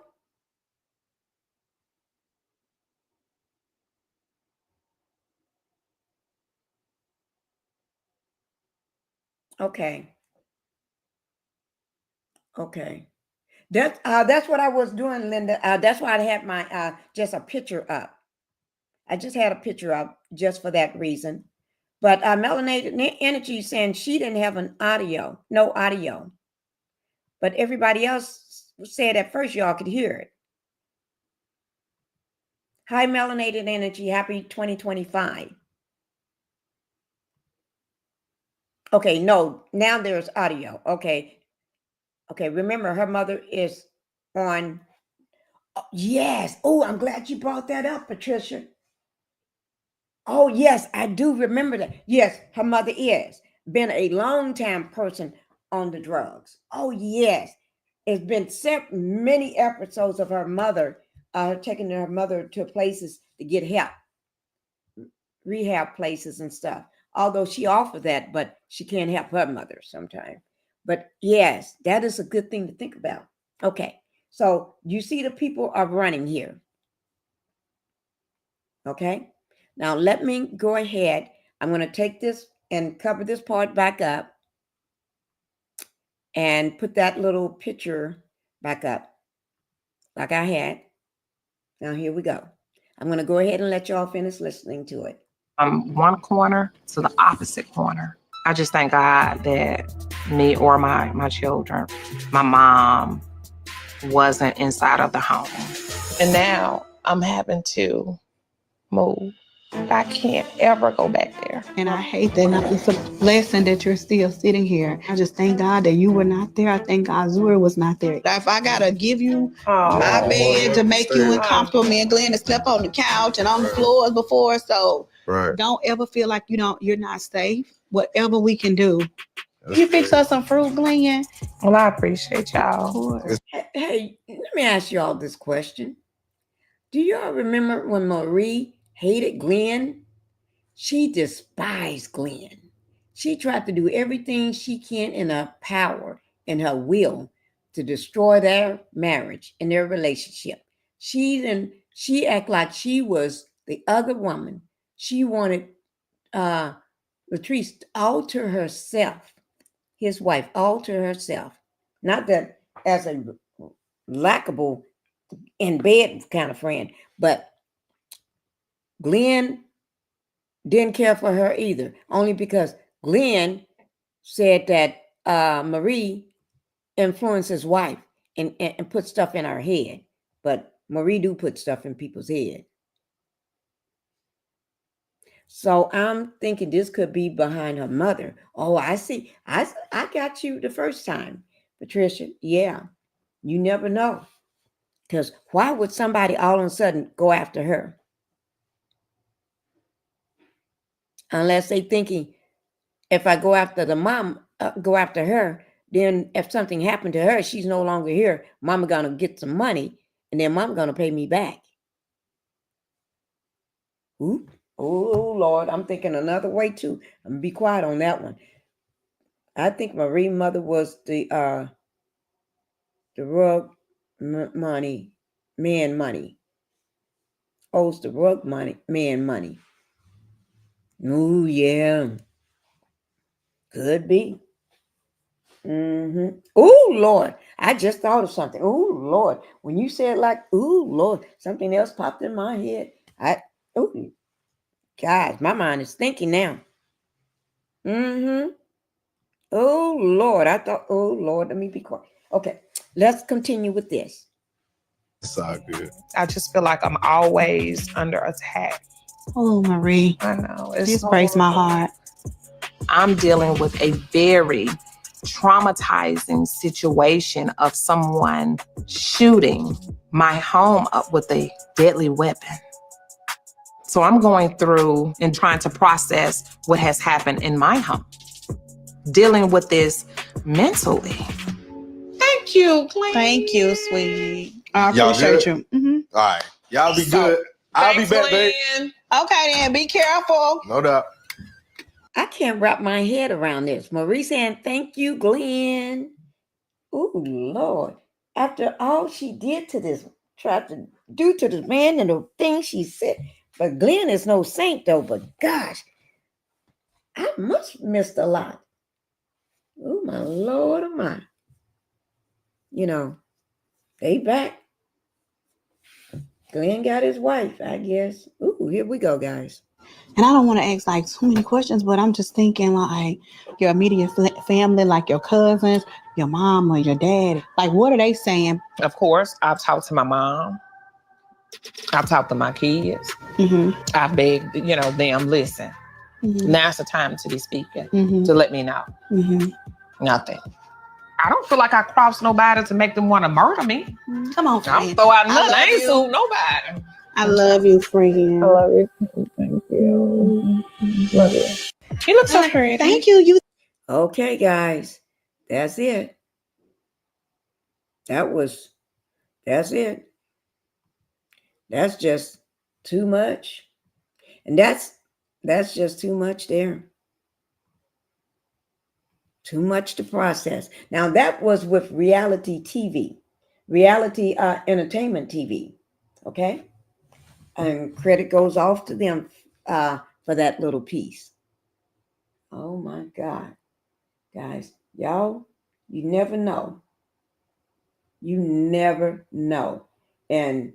B: Okay. Okay. That's what I was doing, Linda. That's why I had my just a picture up. I just had a picture up just for that reason. But Melanated Energy saying she didn't have no audio. But everybody else said at first y'all could hear it. Hi, Melanated Energy. Happy 2025. Okay, no, now there's audio. Okay. Okay, remember her mother is on. Oh, yes. Oh, I'm glad you brought that up, Patricia. Oh, yes, I do remember that. Yes, her mother is been a long time person on the drugs. Oh, yes. It's been many episodes of her mother taking her mother to places to get help, rehab places and stuff. Although she offered that, but she can't help her mother sometimes. But yes, that is a good thing to think about. Okay, so you see the people are running here. Okay, now let me go ahead. I'm going to take this and cover this part back up and put that little picture back up like I had. Now here we go. I'm going to go ahead and let y'all finish listening to it.
D: From one corner to the opposite corner. I just thank God that me or my children, my mom wasn't inside of the home. And now I'm having to move. I can't ever go back there.
C: And I hate that. Now, it's a blessing that you're still sitting here. I just thank God that you were not there. I thank God Zuri was not there. If I gotta give you my bed to make you uncomfortable, me and Glenn has slept on the couch and on the floors before, so don't ever feel like you're not safe. Whatever we can do. You fix us some fruit, Glenn?
D: Well, I appreciate y'all.
B: Hey, let me ask y'all this question. Do y'all remember when Marie hated Glenn? She despised Glenn. She tried to do everything she can in her power and her will to destroy their marriage and their relationship. She acted like she was the other woman. She wanted Latrice all to herself, his wife, all to herself. Not that as a likable in bed kind of friend, but Glenn didn't care for her either, only because Glenn said that Marie influenced his wife and put stuff in her head. But Marie do put stuff in people's head. So I'm thinking this could be behind her mother. Oh, I see. I got you the first time, Patricia. Yeah, you never know. Because why would somebody all of a sudden go after her? Unless they thinking, if I go after the mom, go after her, then if something happened to her, she's no longer here. Mama gonna get some money, and then mama gonna pay me back. Ooh, oh Lord, I'm thinking another way too. I'm gonna be quiet on that one. I think Marie's mother was the rug money, man money. Owes the rug money, man money. Oh yeah, could be. Oh Lord, I just thought of something. Oh Lord, when you said like, oh Lord, something else popped in my head. Guys, my mind is thinking now. Oh Lord, I thought. Oh Lord, let me be quiet. Okay, let's continue with this.
E: It's all good.
D: I just feel like I'm always under attack.
C: Oh, Marie.
D: I know.
C: This breaks my heart.
D: I'm dealing with a very traumatizing situation of someone shooting my home up with a deadly weapon. So I'm going through and trying to process what has happened in my home, dealing with this mentally. Thank you, Glenn.
C: Thank you, sweetie. I
E: Y'all
C: appreciate
E: good?
C: you.
E: All right. Y'all be good. I'll be back, babe.
C: Okay, then. Be careful.
E: No doubt.
B: I can't wrap my head around this. Marie saying, thank you, Glenn. Oh, Lord. After all she did to this, tried to do to this man and the things she said. But Glenn is no saint, though. But gosh, I must have missed a lot. Oh, my Lord, oh, my. you know, they back. Glenn got his wife, I guess. Ooh, here we go, guys.
C: And I don't want to ask like too many questions, but I'm just thinking like your immediate family, like your cousins, your mom or your dad, like what are they saying?
D: Of course, I've talked to my mom. I've talked to my kids. I begged, them, listen, now's the time to be speaking, to let me know. Nothing. I don't feel like I crossed nobody to make them want to murder me.
C: Come on, friend.
D: I don't throw out nothing. I ain't sued nobody.
C: I love you, friend.
D: I love you. Thank you. Love you. You look so pretty.
C: Thank you.
B: Okay, guys. That's it. That's it. That's just too much. And that's just too much there. Too much to process. Now that was with reality TV, reality entertainment TV. Okay. And credit goes off to them for that little piece. Oh my God. Guys, y'all, you never know. You never know. And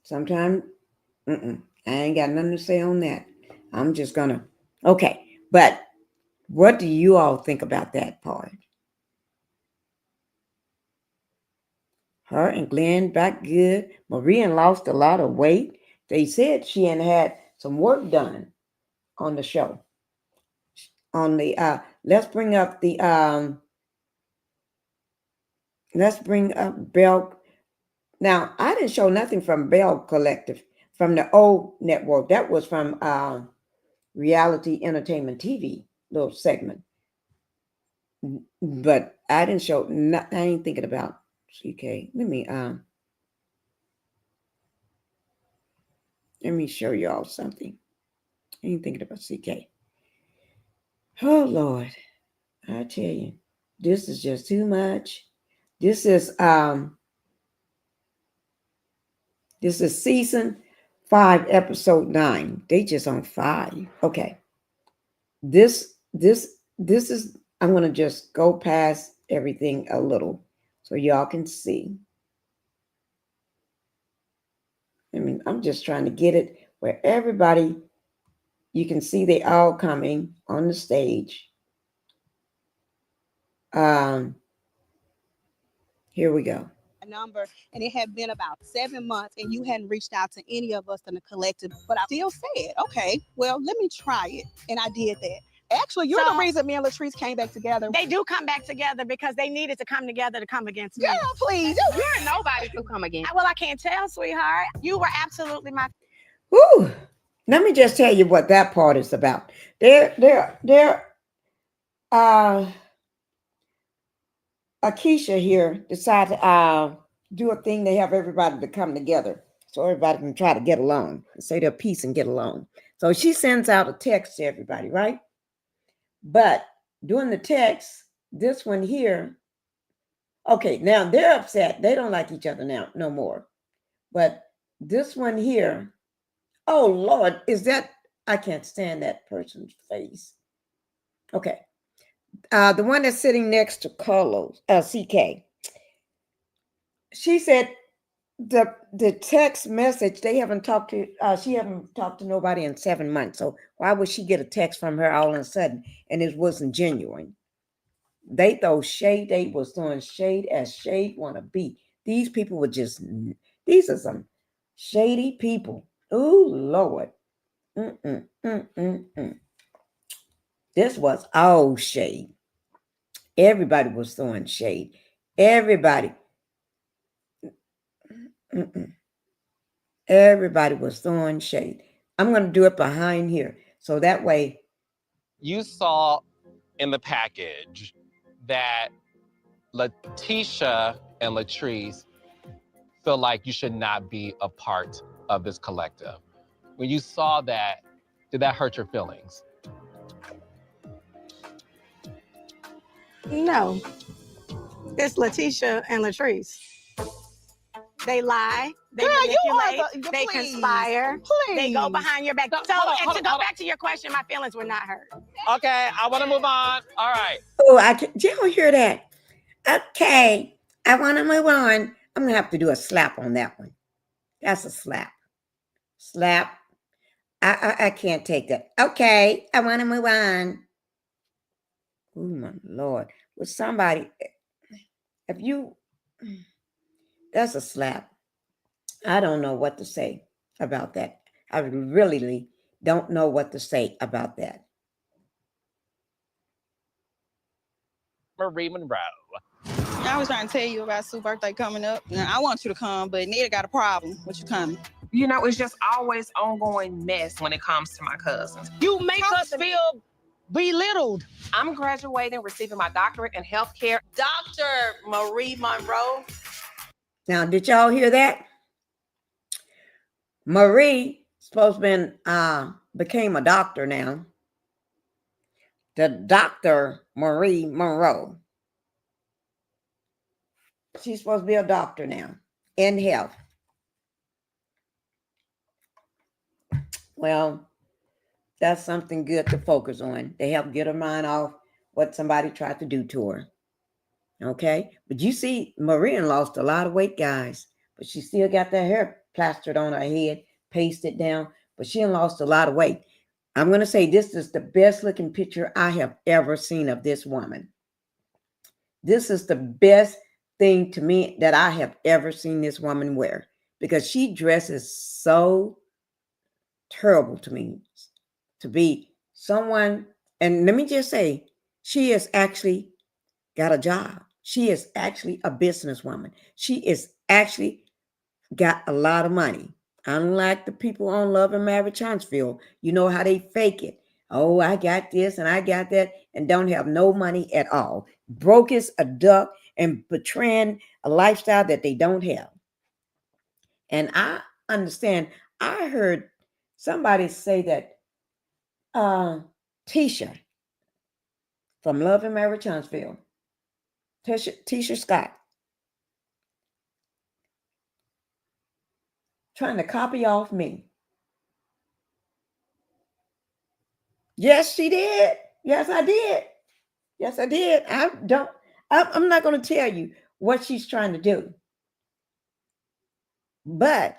B: sometimes, I ain't got nothing to say on that. I'm just gonna, okay. But what do you all think about that part? Her and Glenn back good. Maria lost a lot of weight. They said she had some work done on the show. On the let's bring up Belle. Now, I didn't show nothing from Belle Collective from the old network. That was from Reality Entertainment TV, little segment. But I didn't show nothing. I ain't thinking about CK. Let me show y'all something. I ain't thinking about CK. Oh Lord, I tell you, this is just too much. This is season 5, episode 9. They just on 5. Okay. This is, I'm gonna just go past everything a little so y'all can see. I mean, I'm just trying to get it where everybody, you can see they all coming on the stage. Here we go.
C: Number, and it had been about 7 months and you hadn't reached out to any of us in the collective, but I still said, okay, well, let me try it. And I did that. Actually, you're the reason me and Latrice came back together.
F: They do come back together because they needed to come together to come against me.
C: Girl, please.
F: You're nobody to come against. Well, I can't tell, sweetheart. You were absolutely my...
B: Woo! Let me just tell you what that part is about. Akeisha here decided to do a thing. They have everybody to come together so everybody can try to get along and say their piece and get along. So she sends out a text to everybody, right? But during the text, this one here, okay, now they're upset. They don't like each other now, no more. But this one here, oh Lord, is that, I can't stand that person's face. Okay. The one that's sitting next to Carlos, CK, she said the text message, they haven't talked to, she haven't talked to nobody in 7 months. So why would she get a text from her all of a sudden and it wasn't genuine? They throw shade. They was throwing shade as shade want to be. These people were just, these are some shady people. Oh Lord. This was all shade. Everybody was throwing shade. Everybody. Everybody was throwing shade. I'm going to do it behind here. So that way.
G: You saw in the package that Letitia and Latrice feel like you should not be a part of this collective. When you saw that, did that hurt your feelings?
F: No. It's Letitia and Latrice. They lie. They manipulate. They conspire.
C: Please.
F: They go behind your back.
G: No,
F: So,
G: hold on,
F: to go back to your question, my feelings were not hurt.
G: Okay, I want to move on. All right.
B: Oh, I can't. Did y'all hear that? Okay, I want to move on. I'm going to have to do a slap on that one. That's a slap. Slap. I can't take that. Okay, I want to move on. Oh, my Lord. With somebody, if you, that's a slap. I don't know what to say about that. I really don't know what to say about that.
D: Marie Monroe.
C: I was trying to tell you about Sue's birthday coming up. Now, I want you to come, but Nita got a problem. What you coming?
D: You know, it's just always ongoing mess when it comes to my cousins.
F: You make us feel belittled.
D: I'm graduating, receiving my doctorate in healthcare.
F: Dr. Marie Monroe.
B: Now, did y'all hear that? Marie supposed to became a doctor now. The Dr. Marie Monroe. She's supposed to be a doctor now in health. Well, that's something good to focus on. They help get her mind off what somebody tried to do to her. Okay? But you see, Marie lost a lot of weight, guys. But she still got that hair plastered on her head, pasted down. But she lost a lot of weight. I'm going to say this is the best looking picture I have ever seen of this woman. This is the best thing to me that I have ever seen this woman wear, because she dresses so terrible to me to be someone. And let me just say, she has actually got a job. She is actually a businesswoman. She is actually got a lot of money. Unlike the people on Love and Marriage Huntsville, you know how they fake it. Oh, I got this and I got that, and don't have no money at all. Broke as a duck and portraying a lifestyle that they don't have. And I understand. I heard somebody say that Tisha from Love and Marriage Huntsville, Tisha Scott, trying to copy off me. Yes, she did. Yes, I did. Yes, I did. I'm not going to tell you what she's trying to do, but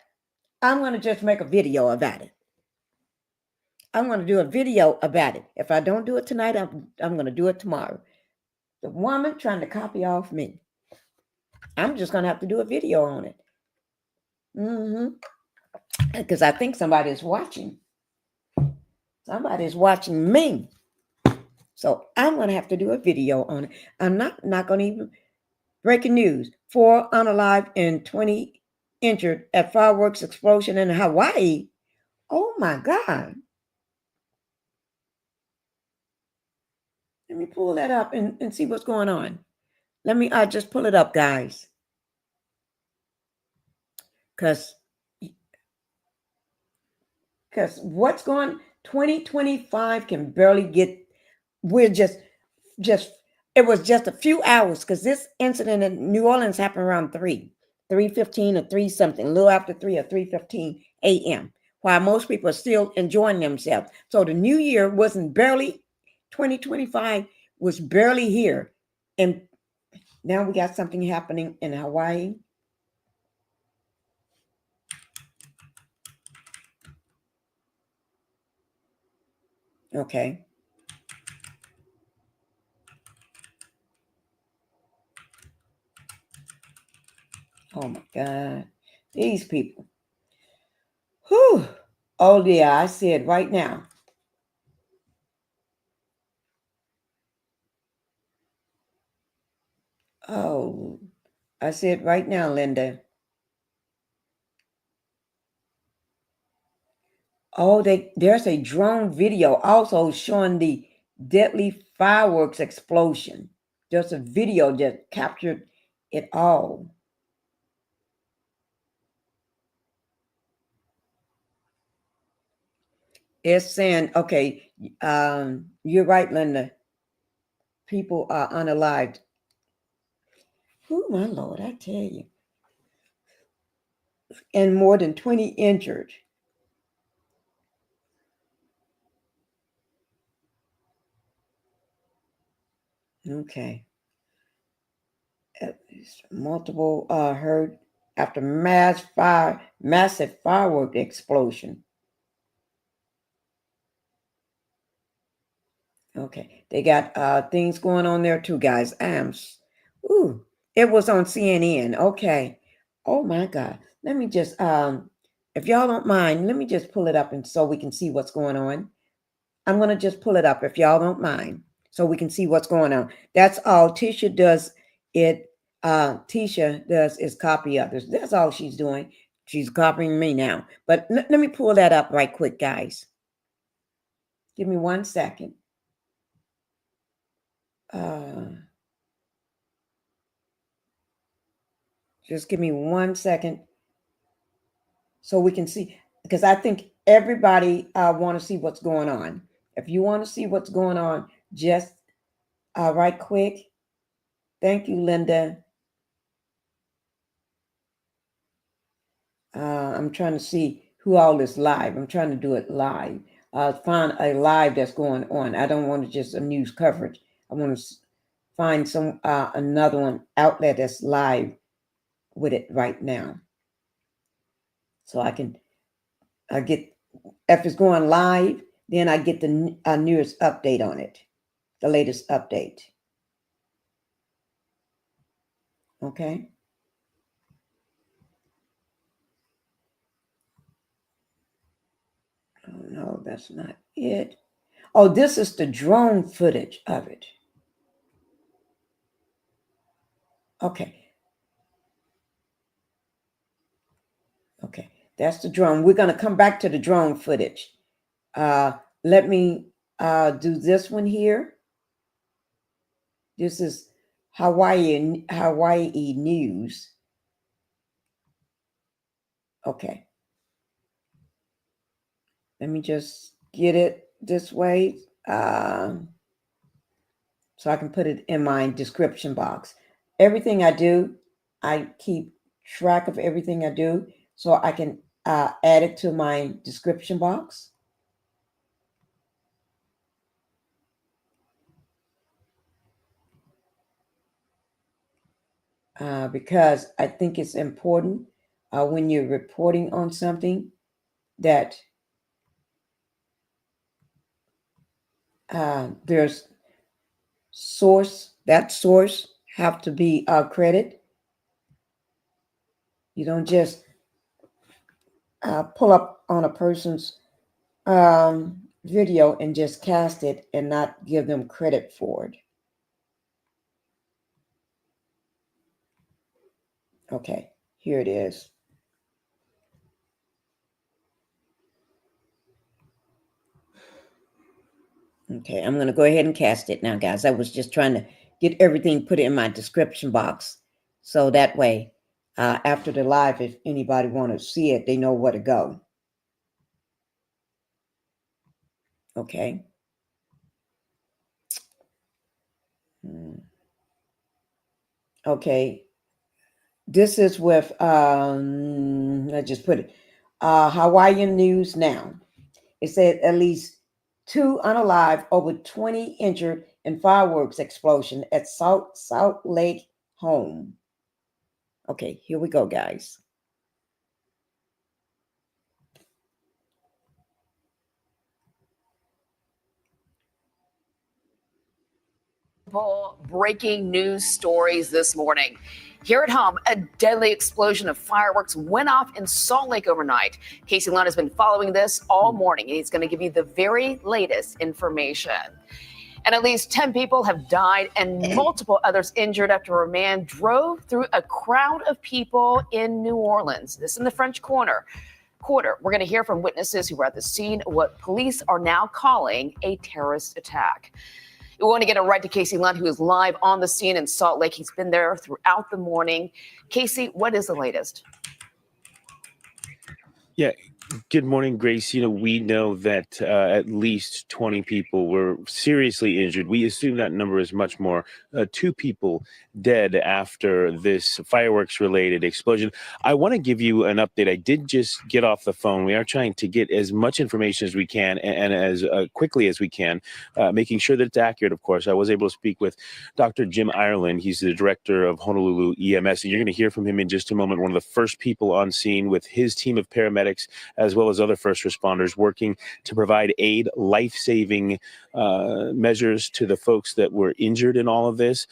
B: I'm going to just make a video about it. I'm going to do a video about it. If I don't do it tonight, I'm going to do it tomorrow. The woman trying to copy off me. I'm just going to have to do a video on it. Because I think somebody is watching. Somebody is watching me. So I'm going to have to do a video on it. I'm not going to even. Breaking news: 4 unalive and 20 injured at fireworks explosion in Hawaii. Oh my God. Let me pull that up and see what's going on. Let me just pull it up, guys. Because what's going 2025 can barely get, we're just it was just a few hours, because this incident in New Orleans happened around 3:15 or 3 something, a little after 3 or 3:15 a.m., while most people are still enjoying themselves. So the new year wasn't barely, 2025 was barely here. And now we got something happening in Hawaii. Okay. Oh my God. These people. Whew. Oh yeah, I see it right now. Oh, I see it right now, Linda. Oh, there's a drone video also showing the deadly fireworks explosion. There's a video that captured it all. It's saying, okay, you're right, Linda. People are unalived. Oh, my Lord, I tell you. And more than 20 injured. Okay. Multiple hurt after massive firework explosion. Okay, they got things going on there too, guys. Ooh, it was on CNN. Okay. Oh my God. Let me just if y'all don't mind, let me just pull it up and so we can see what's going on. I'm gonna just pull it up if y'all don't mind, so we can see what's going on. That's all Tisha does. Tisha does is copy others. That's all she's doing. She's copying me now. But let me pull that up right quick, guys. Give me 1 second. Just give me 1 second so we can see, because I think everybody want to see what's going on. If you want to see what's going on, just right quick. Thank you, Linda. I'm trying to see who all is live. I'm trying to do it live. Find a live that's going on. I don't want to just a news coverage. I want to find some another one outlet that's live with it right now, so I can get, if it's going live, then I get the newest update on it, the latest update. Okay. Oh no, that's not it. Oh, this is the drone footage of it. Okay. Okay, that's the drone. We're going to come back to the drone footage. Let me do this one here. This is Hawaii news. Okay. Let me just get it this way so I can put it in my description box. Everything I do, I keep track of everything I do so I can add it to my description box. Because I think it's important when you're reporting on something that there's that source have to be credit. You don't just pull up on a person's video and just cast it and not give them credit for it. Okay, here it is. Okay, I'm going to go ahead and cast it now, guys. I was just trying to get everything put in my description box, so that way, after the live, if anybody want to see it, they know where to go. Okay. Okay. This is with, I just put it, Hawaiian News Now. It said at least 2 unalive, over 20 injured in fireworks explosion at Salt Lake home. Okay, here we go, guys.
H: Breaking news stories this morning. Here at home, a deadly explosion of fireworks went off in Salt Lake overnight. Casey Lund has been following this all morning, and he's going to give you the very latest information. And at least 10 people have died and multiple others injured after a man drove through a crowd of people in New Orleans. This in the French Quarter. We're going to hear from witnesses who were at the scene of what police are now calling a terrorist attack. We want to get it right to Casey Lund, who is live on the scene in Salt Lake. He's been there throughout the morning. Casey, what is the latest?
I: Yeah, Good morning, Grace. We know that at least 20 people were seriously injured. We assume that number is much more. 2 people dead after this fireworks-related explosion. I want to give you an update. I did just get off the phone. We are trying to get as much information as we can and as quickly as we can, making sure that it's accurate, of course. I was able to speak with Dr. Jim Ireland. He's the director of Honolulu EMS, and you're going to hear from him in just a moment. One of the first people on scene with his team of paramedics, as well as other first responders, working to provide aid, life-saving measures to the folks that were injured in all of this.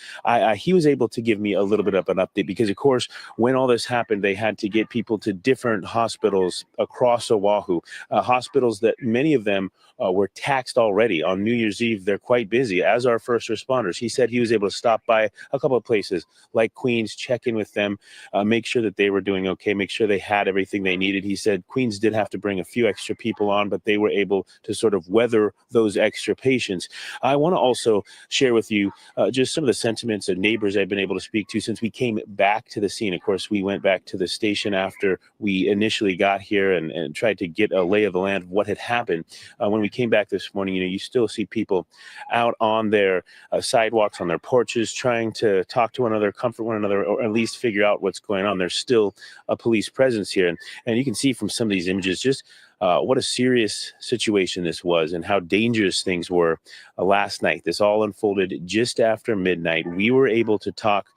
I: He was able to give me a little bit of an update because, of course, when all this happened, they had to get people to different hospitals across Oahu, hospitals that many of them were taxed already. On New Year's Eve, they're quite busy, as are first responders. He said he was able to stop by a couple of places like Queens, check in with them, make sure that they were doing okay, make sure they had everything they needed. He said Queens did have to bring a few extra people on, but they were able to sort of weather those extra patients. I want to also share with you just some of the sentiments of neighbors I've been able to speak to since we came back to the scene. Of course, we went back to the station after we initially got here and tried to get a lay of the land of what had happened. When we came back this morning, you still see people out on their sidewalks, on their porches, trying to talk to one another, comfort one another, or at least figure out what's going on. There's still a police presence here. And you can see from some of these images just what a serious situation this was and how dangerous things were last night. This all unfolded just after midnight. We were able to talk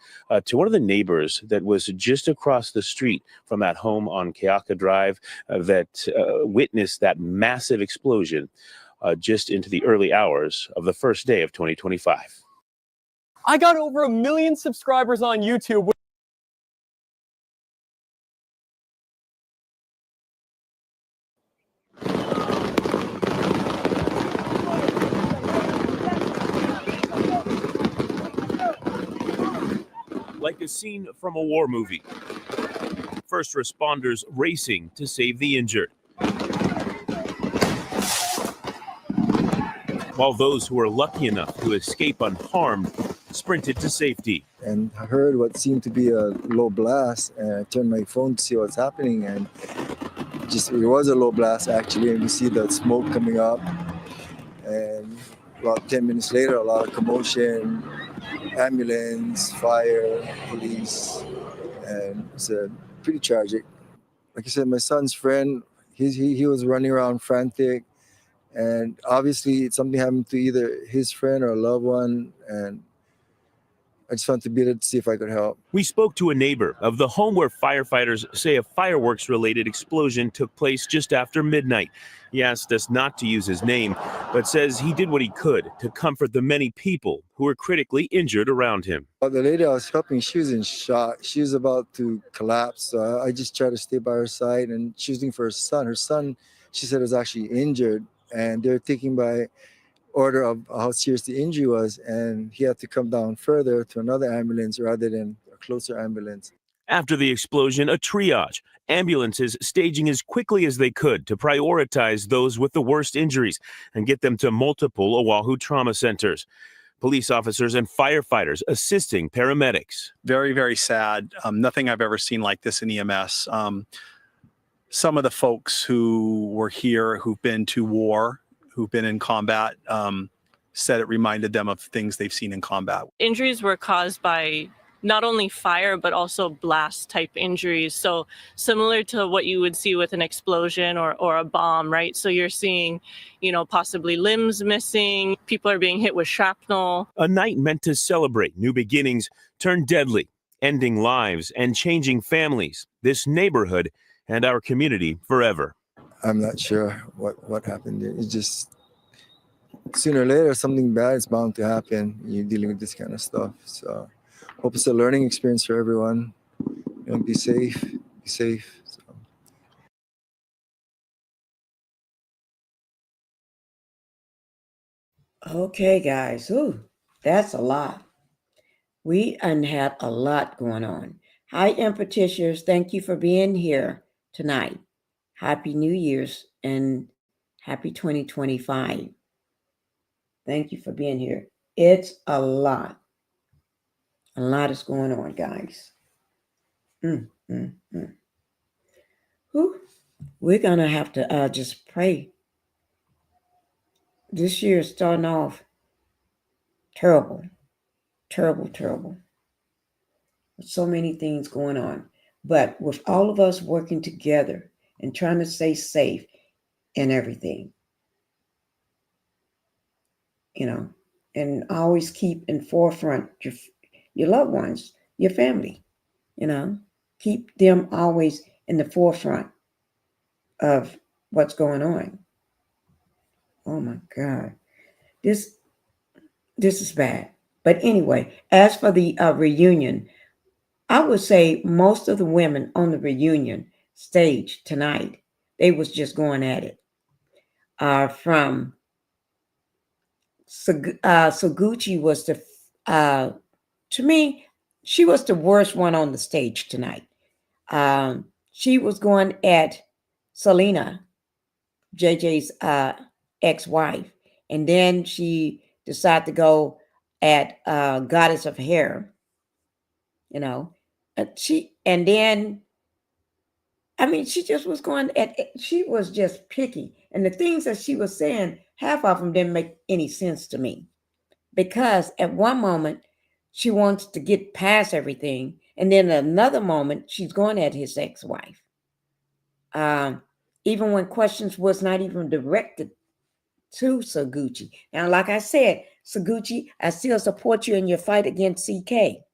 I: to one of the neighbors that was just across the street from that home on Keaka Drive that witnessed that massive explosion just into the early hours of the first day of 2025.
J: I got over 1 million subscribers on YouTube.
I: Like a scene from a war movie. First responders racing to save the injured, while those who were lucky enough to escape unharmed sprinted to safety.
K: And I heard what seemed to be a low blast, and I turned my phone to see what's happening, and it was a low blast actually, and you see the smoke coming up, and about 10 minutes later, a lot of commotion, ambulance, fire, police, and it's pretty tragic. Like I said, my son's friend, he was running around frantic, and obviously something happened to either his friend or a loved one, and I just wanted to be there to see if I could help.
I: We spoke to a neighbor of the home where firefighters say a fireworks-related explosion took place just after midnight. He asked us not to use his name, but says he did what he could to comfort the many people who were critically injured around him.
K: The lady I was helping, she was in shock. She was about to collapse, so I just tried to stay by her side, and she was looking for her son. Her son, she said, was actually injured, and they're taking by order of how serious the injury was, and he had to come down further to another ambulance rather than a closer ambulance.
I: After the explosion, a triage, ambulances staging as quickly as they could to prioritize those with the worst injuries and get them to multiple Oahu trauma centers. Police officers and firefighters assisting paramedics.
L: Very, very sad. Nothing I've ever seen like this in EMS. Some of the folks who were here, who've been to war, who've been in combat, said it reminded them of things they've seen in combat.
M: Injuries were caused by not only fire, but also blast type injuries. So similar to what you would see with an explosion or a bomb, right? So you're seeing, possibly limbs missing, people are being hit with shrapnel.
I: A night meant to celebrate new beginnings turned deadly, ending lives and changing families, this neighborhood and our community forever.
K: I'm not sure what happened there. It's just sooner or later something bad is bound to happen. You're dealing with this kind of stuff. So hope it's a learning experience for everyone. Be safe. Be safe. So.
B: Okay, guys. Ooh, that's a lot. We had a lot going on. Hi, Empaticians. Thank you for being here tonight. Happy New Year's and happy 2025. Thank you for being here. It's a lot. A lot is going on, guys. Whew. we're gonna have to just pray. This year is starting off terrible, terrible, terrible. So many things going on. But with all of us working together and trying to stay safe and everything, and always keep in forefront your loved ones, your family, keep them always in the forefront of what's going on. Oh my God. This is bad. But anyway, as for the reunion, I would say most of the women on the reunion stage tonight, they was just going at it. From Suguchi was to me, she was the worst one on the stage tonight. She was going at Selena, JJ's ex-wife, and then she decided to go at Goddess of Hair. She just was going at, she was just picky. And the things that she was saying, half of them didn't make any sense to me. Because at one moment, she wants to get past everything. And then another moment, she's going at his ex-wife. Even when questions was not even directed to Suguchi. Now, like I said, Suguchi, I still support you in your fight against CK.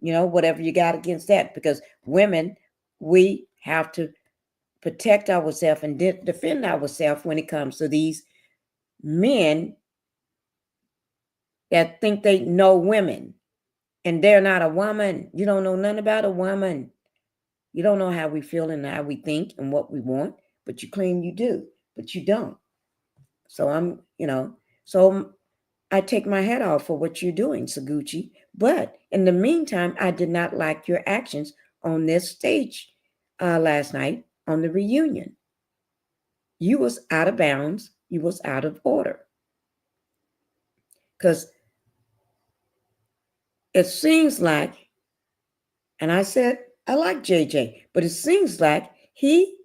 B: Whatever you got against that. Because women, we have to protect ourselves and defend ourselves when it comes to these men that think they know women and they're not a woman. You don't know nothing about a woman. You don't know how we feel and how we think and what we want, but you claim you do, but you don't. So so I take my hat off for what you're doing, Suguchi. But in the meantime, I did not like your actions on this stage last night on the reunion. You was out of bounds. You was out of order. Because it seems like, and I said, I like JJ, but it seems like he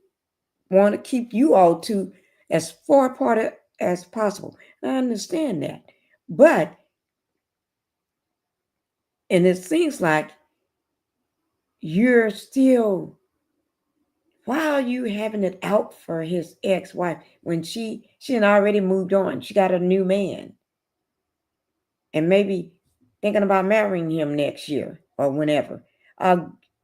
B: want to keep you all two as far apart as possible. I understand that. And it seems like you're still, why are you having it out for his ex-wife when she had already moved on? She got a new man. And maybe thinking about marrying him next year or whenever.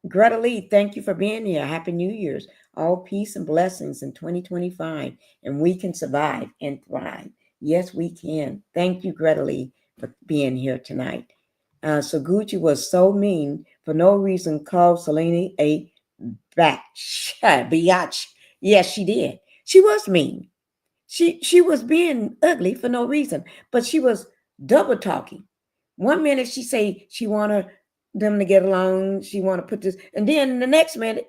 B: Greta Lee, thank you for being here. Happy New Year's. All peace and blessings in 2025. And we can survive and thrive. Yes, we can. Thank you, Greta Lee, for being here tonight. Suguchi was so mean for no reason, called Selena a biatch. Yes, she did. She was mean. She was being ugly for no reason, but she was double talking. One minute she say she wanted them to get along, she want to put this, and then the next minute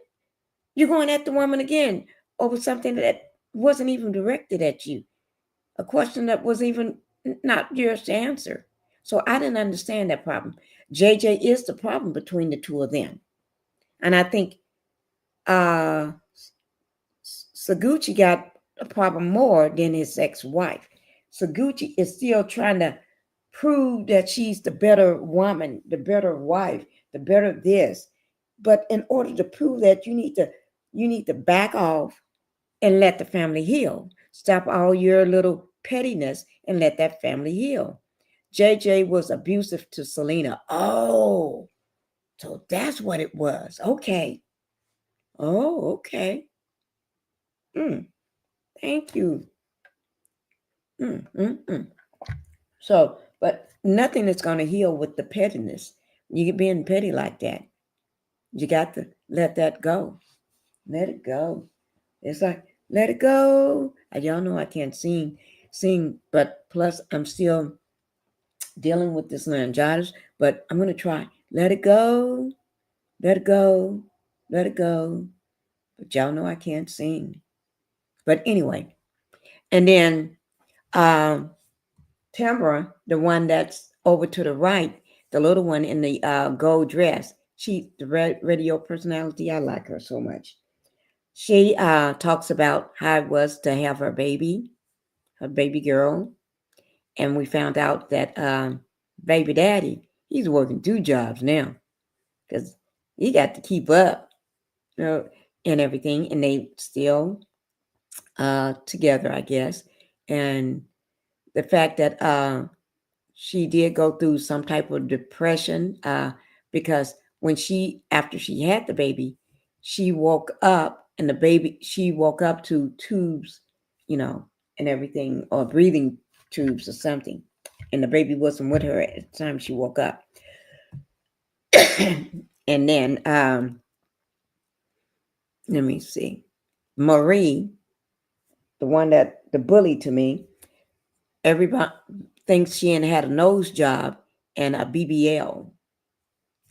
B: you're going at the woman again over something that wasn't even directed at you, a question that was even not yours to answer. So I didn't understand that problem. JJ is the problem between the two of them, and I think Suguchi got a problem more than his ex-wife. Suguchi is still trying to prove that she's the better woman, the better wife, the better this. But in order to prove that, you need to back off and let the family heal. Stop all your little pettiness and let that family heal. JJ was abusive to Selena. Oh, so that's what it was. Okay. Oh, okay. Thank you. So, but nothing is going to heal with the pettiness. You get being petty like that. You got to let that go. Let it go. It's like, let it go. Y'all know I can't sing, but plus I'm still dealing with this laryngitis, but I'm going to try. Let it go. Let it go. Let it go. But y'all know I can't sing. But anyway, and then Tamara, the one that's over to the right, the little one in the gold dress, she, the radio personality, I like her so much. She talks about how it was to have her baby girl. And we found out that baby daddy, he's working 2 jobs now because he got to keep up, you know, and everything. And they still together, I guess. And the fact that she did go through some type of depression because after she had the baby, she woke up and she woke up to tubes, you know, and everything, or breathing tubes or something. And the baby wasn't with her at the time she woke up. And then, let me see, Marie, the bully to me, everybody thinks she had a nose job and a BBL.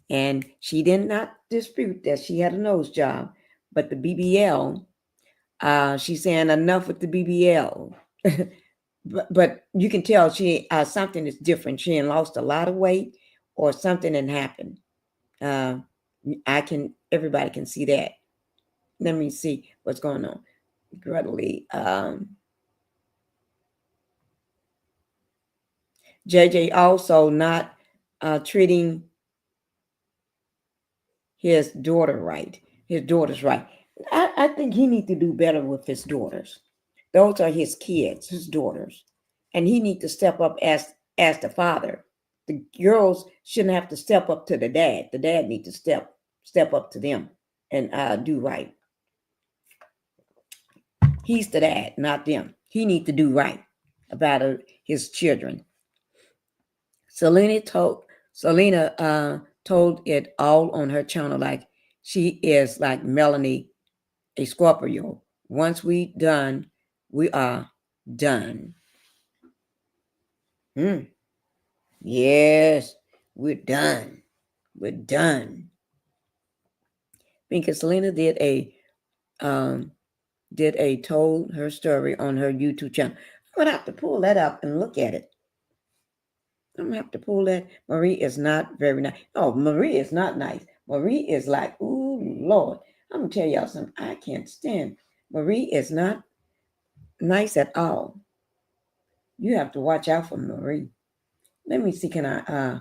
B: And she did not dispute that she had a nose job, but the BBL, she's saying enough with the BBL. but you can tell she something is different. She had lost a lot of weight, or something had happened. Everybody can see that. Let me see what's going on. Gretelly, JJ also not treating his daughter right. His daughter's right. I think he needs to do better with his daughters. Those are his kids, his daughters. And he needs to step up as the father. The girls shouldn't have to step up to the dad. The dad needs to step up to them and do right. He's the dad, not them. He needs to do right about his children. Selena told it all on her channel, like she is like Melanie, a Scorpio. Once we done, we are done. Yes, we're done. We're done. Because Selena did told her story on her YouTube channel. I'm gonna have to pull that up and look at it. I'm gonna have to pull that. Marie is not very nice. Oh, Marie is not nice. Marie is like, ooh, Lord. I'm gonna tell y'all something. I can't stand. Marie is not nice at all. You have to watch out for Marie. Let me see, can I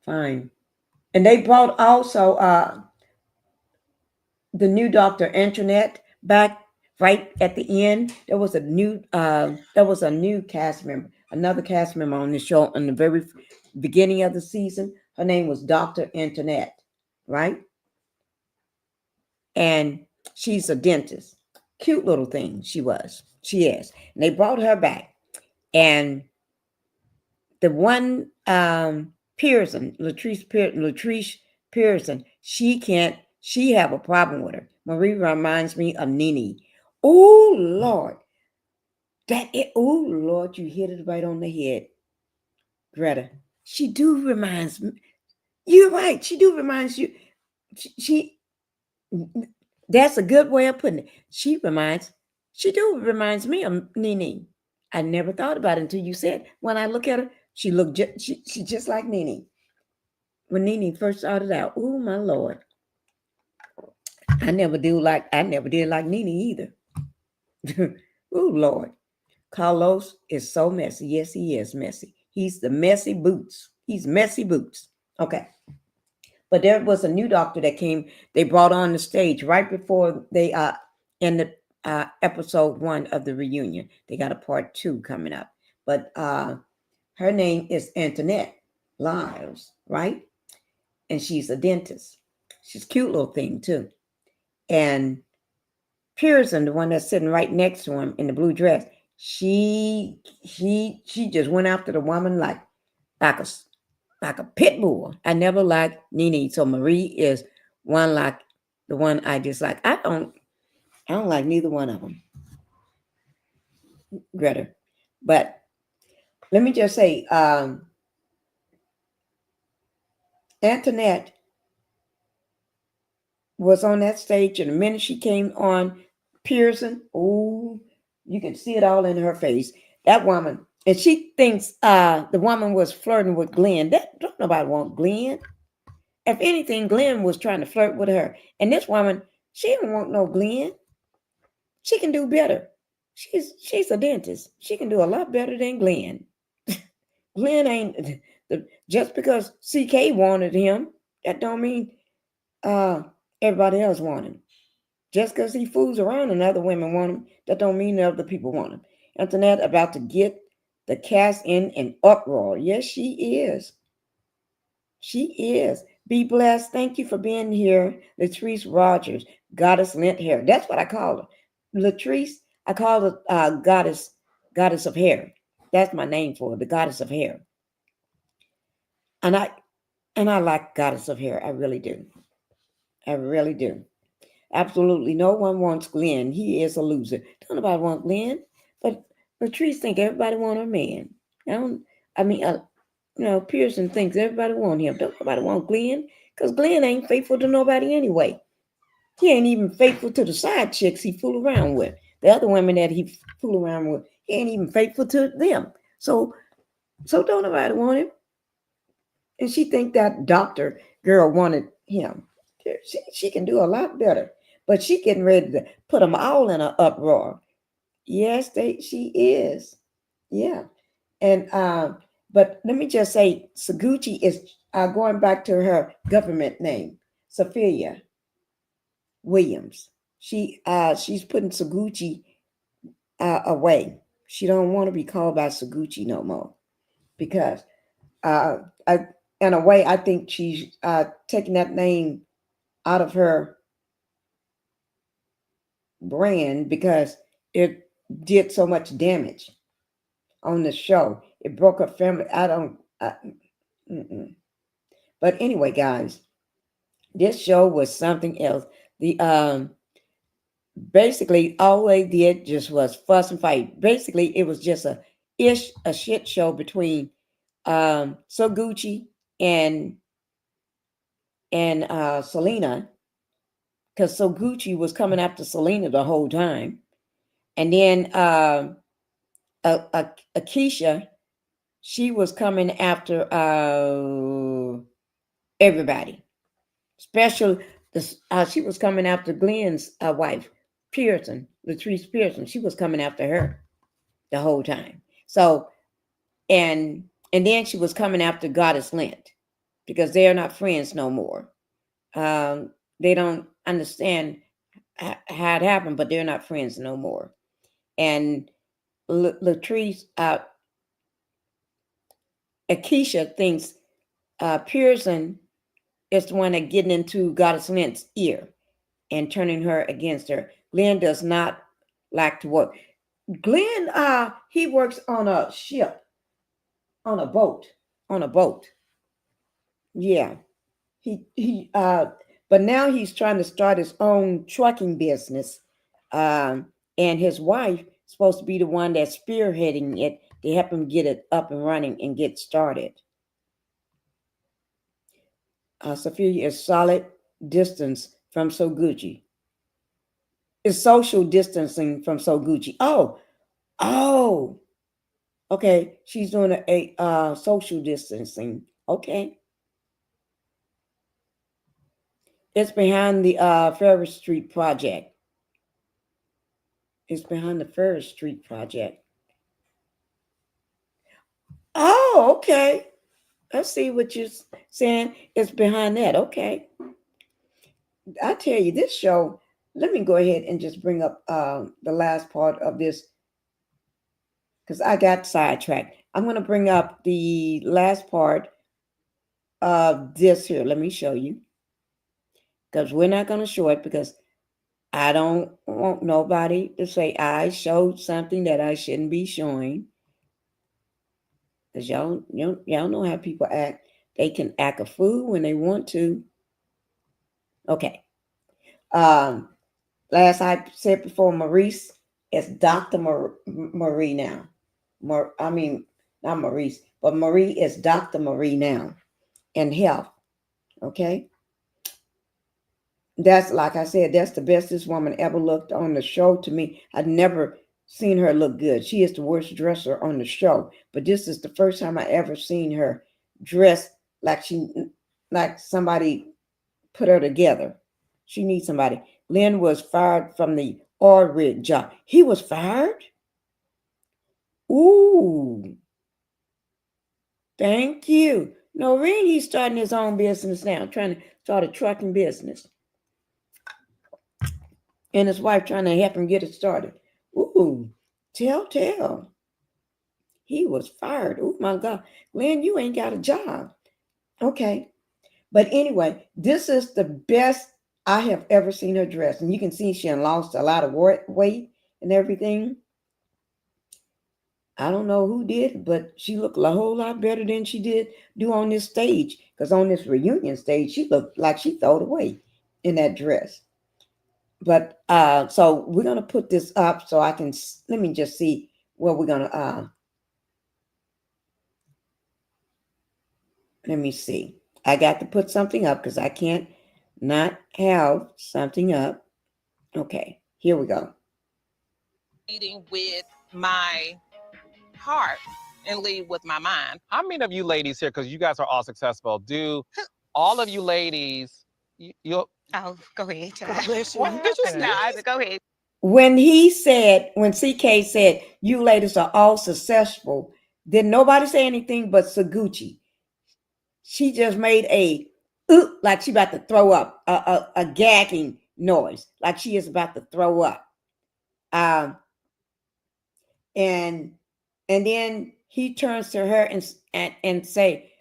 B: find? And they brought also the new Dr. Antoinette back right at the end. There was a new cast member, another cast member on the show in the very beginning of the season. Her name was Dr. Antoinette, right? And she's a dentist. Cute little thing she is. And they brought her back. And the one Pearson, Latrice Pearson, she have a problem with her. Marie reminds me of Nene. Oh, Lord. Oh, Lord, you hit it right on the head, Greta. She do reminds me. You're right. She do reminds you. She that's a good way of putting it. She do reminds me of Nene. I never thought about it until you said. When I look at her, she just like Nene. When Nene first started out, oh my Lord. I never did like Nene either. Oh Lord. Carlos is so messy. Yes, he is messy. He's the messy boots. He's messy boots. Okay. But there was a new doctor that they brought on the stage right before they in the episode 1 of the reunion. They got a part 2 coming up. But her name is Antoinette Lyles, right? And she's a dentist. She's a cute little thing too. And Pearson, the one that's sitting right next to him in the blue dress, she just went after the woman like a pit bull. I never liked Nene. So Marie is one like the one I dislike. I don't like neither one of them, Greta. But let me just say, Antoinette was on that stage, and the minute she came on, Pearson, oh, you can see it all in her face. That woman, and she thinks the woman was flirting with Glenn. Don't nobody want Glenn. If anything, Glenn was trying to flirt with her. And this woman, She don't want no Glenn. She can do better. She's a dentist. She can do a lot better than Glenn. Glenn ain't just because CK wanted him, that don't mean everybody else want him. Just because he fools around and other women want him, that don't mean other people want him. Antoinette about to get the cast in an uproar. Yes, she is. She is. Be blessed. Thank you for being here. Latrice Rogers, Goddess Lent Hair. That's what I call her. Latrice, I call her Goddess of Hair. That's my name for her, the Goddess of Hair. And I like Goddess of Hair. I really do. I really do. Absolutely no one wants Glenn. He is a loser. Don't nobody want Glenn. But Latrice think everybody want her man. Pearson thinks everybody want him. Don't nobody want Glenn. Because Glenn ain't faithful to nobody anyway. He ain't even faithful to the side chicks he fool around with. The other women that he fool around with, he ain't even faithful to them. So don't nobody want him. And she think that doctor girl wanted him. She can do a lot better. But she getting ready to put them all in an uproar. Yes, she is. Yeah. And but let me just say, Saguchi is going back to her government name, Sophia Williams. She's putting Saguchi away. She don't want to be called by Saguchi no more, because in a way I think she's taking that name out of her brand because it did so much damage on the show. It broke her family. But anyway, guys, this show was something else. The basically all they did just was fuss and fight. Basically, it was just a shit show between Soguchi and Selena, because Soguchi was coming after Selena the whole time. And then Akeisha, she was coming after everybody. She was coming after Glenn's wife, Pearson, Latrice Pearson. She was coming after her the whole time. So, and then she was coming after Goddess Lent, because they are not friends no more. They don't understand how it happened, but they're not friends no more. And Latrice, Akeisha thinks Pearson is the one that getting into Goddess Lent's ear and turning her against her. Glenn does not like to work. Glenn, he works on a ship, on a boat. Yeah. But now he's trying to start his own trucking business. And his wife is supposed to be the one that's spearheading it to help him get it up and running and get started. Sophia is solid distance from Soguchi. Is social distancing from Soguchi. Oh. Okay, she's doing a social distancing. Okay. It's behind the Ferris Street project. It's behind the Ferris Street project. Oh, okay. I see what you're saying. It's behind that. Okay. I tell you, this show, let me go ahead and just bring up the last part of this, because I got sidetracked. I'm going to bring up the last part of this here. Let me show you, because we're not going to show it, because I don't want nobody to say I showed something that I shouldn't be showing. Because y'all know how people act. They can act a fool when they want to. Okay. Last I said before, Maurice is Dr. Marie now. Not Maurice, but Marie is Dr. Marie now in health. Okay. That's, like I said, that's the best this woman ever looked on the show to me. I'd never seen her look good. She is the worst dresser on the show, but this is the first time I ever seen her dressed like somebody put her together. She needs somebody. Glenn was fired from the oil rig job. He was fired? Ooh. Thank you. No, really, he's starting his own business now, trying to start a trucking business. And his wife trying to help him get it started. Ooh, tell. He was fired. Oh my God. Glenn, you ain't got a job. Okay. But anyway, this is the best I have ever seen her dress. And you can see she lost a lot of weight and everything. I don't know who did, but she looked a whole lot better than she did do on this stage. Because on this reunion stage, she looked like she threw it away in that dress. But so we're going to put this up so I can, let me just see what we're going to, let me see. I got to put something up because I can't not have something up. Okay, here we go.
D: Leading with my heart and lead with my mind.
G: How many of you ladies here, because you guys are all successful, do all of you ladies, you'll...
F: Oh, go ahead.
D: God bless you.
F: Go ahead.
B: When CK said, you ladies are all successful, did nobody say anything but Saguchi. She just made a, like she about to throw up, a gagging noise, like she is about to throw up. And then he turns to her and say,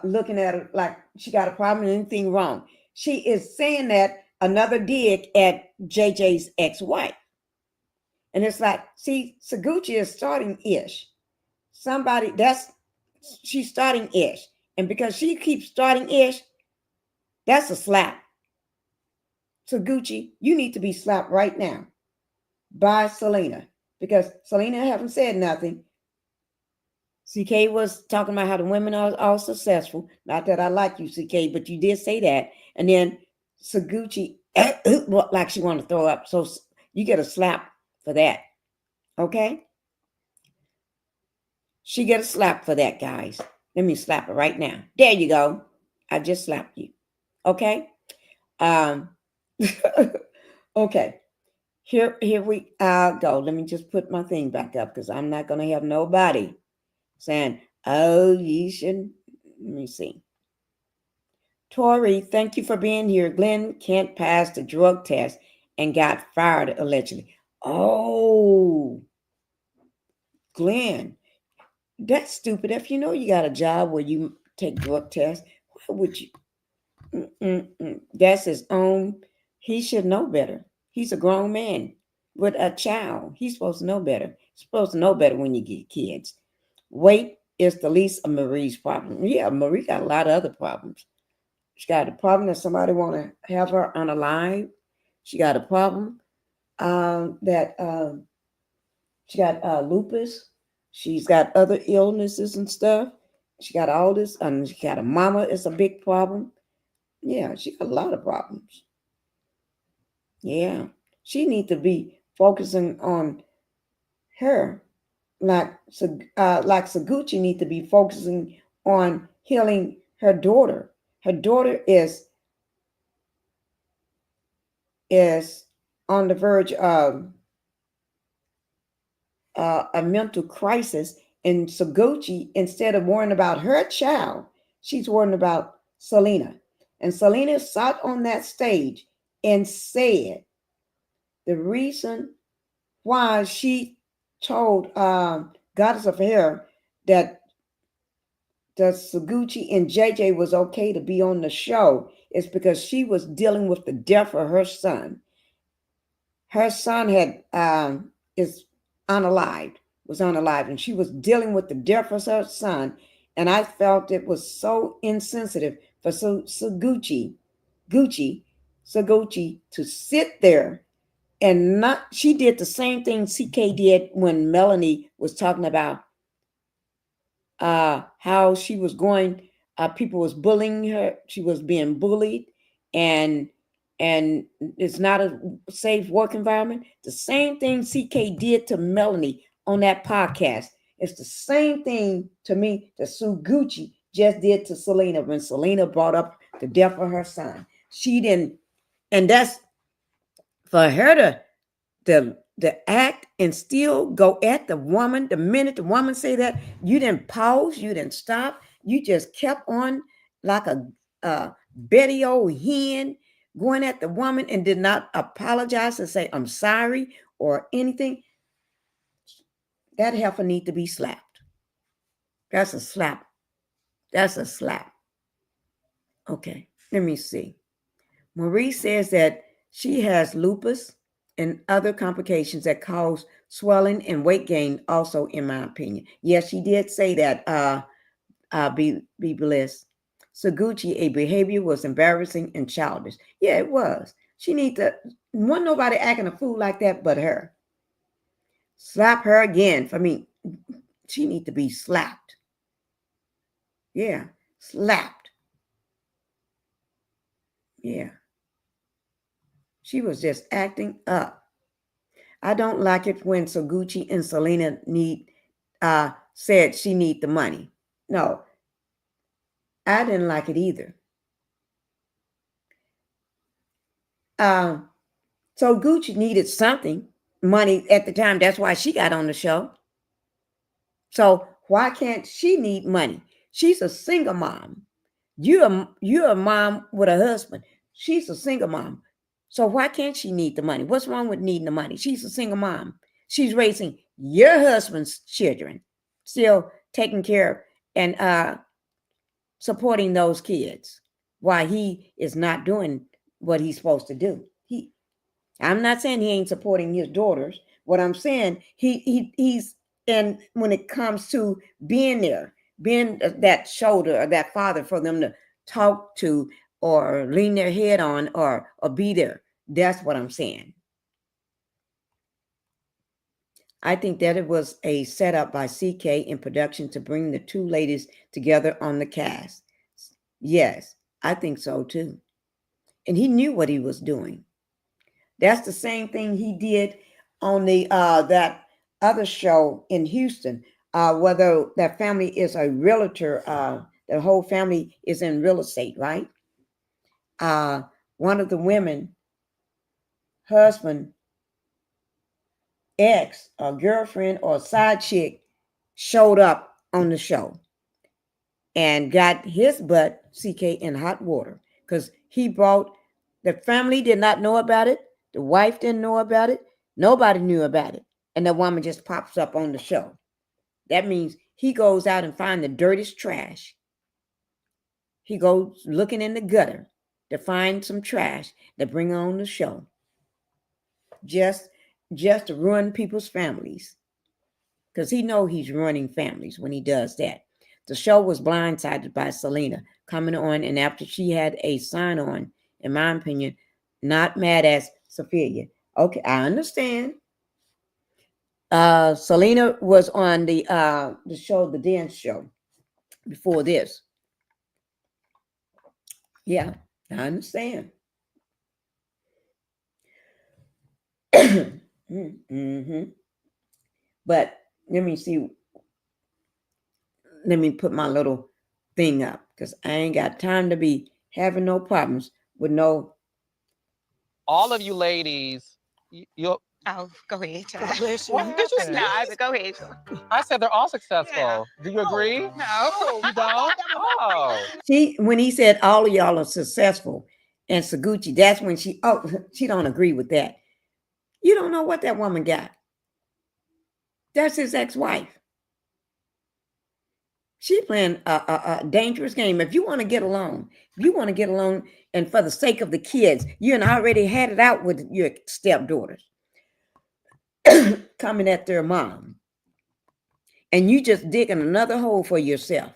B: looking at her like she got a problem, anything wrong. She is saying that another dig at JJ's ex-wife. And it's like, see, Saguchi is starting ish. She's starting ish. And because she keeps starting ish, that's a slap. Saguchi, you need to be slapped right now by Selena. Because Selena haven't said nothing. CK was talking about how the women are all successful. Not that I like you, CK, but you did say that. And then Saguchi, like she wanted to throw up. So you get a slap for that. Okay? She get a slap for that, guys. Let me slap her right now. There you go. I just slapped you. Okay? Okay. Here we go. Let me just put my thing back up because I'm not going to have nobody saying, oh, you shouldn't. Let me see. Tori, thank you for being here. Glenn can't pass the drug test and got fired allegedly. Oh, Glenn, that's stupid. If you know you got a job where you take drug tests, why would you? That's his own. He should know better. He's a grown man with a child. He's supposed to know better. He's supposed to know better when you get kids. Weight is the least of Marie's problem. Yeah, Marie got a lot of other problems. She got a problem that somebody want to have her unalive. She got a problem that she got lupus. She's got other illnesses and stuff. She got all this. She got a mama. It's a big problem. Yeah, she got a lot of problems. Yeah, she needs to be focusing on her, like Saguchi need to be focusing on healing her daughter. Her daughter is on the verge of a mental crisis, and Saguchi, instead of worrying about her child, she's worrying about Selena. And Selena sat on that stage and said the reason why she told Goddess of Hair that Saguchi and JJ was okay to be on the show is because she was dealing with the death of her son. Her son was unalive, and she was dealing with the death of her son. And I felt it was so insensitive for Saguchi to sit there and not. She did the same thing CK did when Melanie was talking about how she was going. People was bullying her. She was being bullied, and it's not a safe work environment. The same thing CK did to Melanie on that podcast. It's the same thing to me that Saguchi just did to Selena when Selena brought up the death of her son. She didn't, and that's For her to act and still go at the woman, the minute the woman say that, you didn't pause, you didn't stop, you just kept on like a Betty old hen going at the woman and did not apologize and say, I'm sorry or anything. That heifer need to be slapped. That's a slap. That's a slap. Okay, let me see. Marie says that she has lupus and other complications that cause swelling and weight gain also, in my opinion. Yes, she did say that, be bliss. Saguchi, a behavior was embarrassing and childish. Yeah, it was. She need to, wasn't nobody acting a fool like that but her. Slap her again. For me, she need to be slapped. Yeah, slapped. Yeah. She was just acting up. I don't like it when Saguchi and Selena said she need the money. No, I didn't like it either. So Gucci needed something, money at the time. That's why she got on the show. So why can't she need money? She's a single mom. You're a mom with a husband. She's a single mom. So why can't she need the money? What's wrong with needing the money? She's a single mom. She's raising your husband's children, still taking care and supporting those kids while he is not doing what he's supposed to do. I'm not saying he ain't supporting his daughters. What I'm saying, he's, and when it comes to being there, being that shoulder or that father for them to talk to or lean their head on or be there. That's what I'm saying. I think that it was a setup by CK in production to bring the two ladies together on the cast. Yes, I think so too. And he knew what he was doing. That's the same thing he did on the that other show in Houston, whether that family is a realtor, the whole family is in real estate, right? One of the women, husband, ex, or girlfriend, or side chick showed up on the show and got his butt, CK, in hot water because he brought, the family did not know about it. The wife didn't know about it. Nobody knew about it. And the woman just pops up on the show. That means he goes out and finds the dirtiest trash. He goes looking in the gutter to find some trash to bring on the show. Just to ruin people's families. Because he knows he's ruining families when he does that. The show was blindsided by Selena coming on, and after she had a sign on, in my opinion, not mad as Sophia. Okay, I understand. Selena was on the show, the dance show, before this. Yeah, I understand. Mm-hmm. But let me see. Let me put my little thing up because I ain't got time to be having no problems with no.
G: All of you ladies, you'll.
F: Oh, go ahead.
G: What did you say?
F: No, go ahead.
G: I said they're all successful.
F: Yeah.
G: Do you agree?
F: No.
G: You don't? Oh.
B: When he said all of y'all are successful, and Saguchi, that's when she don't agree with that. You don't know what that woman got. That's his ex-wife. She playing a dangerous game. If you want to get along, and for the sake of the kids, you already had it out with your stepdaughters coming at their mom, and you just digging another hole for yourself.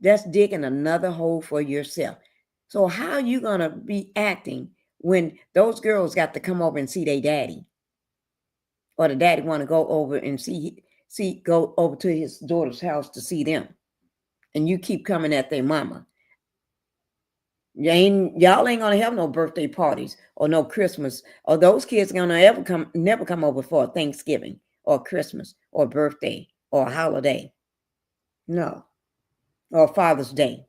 B: That's digging another hole for yourself. So how you gonna be acting when those girls got to come over and see their daddy, or the daddy want to go over and go over to his daughter's house to see them, and you keep coming at their mama? Y'all ain't gonna have no birthday parties or no Christmas, or those kids gonna never come over for Thanksgiving or Christmas or birthday or holiday. No. Or Father's Day,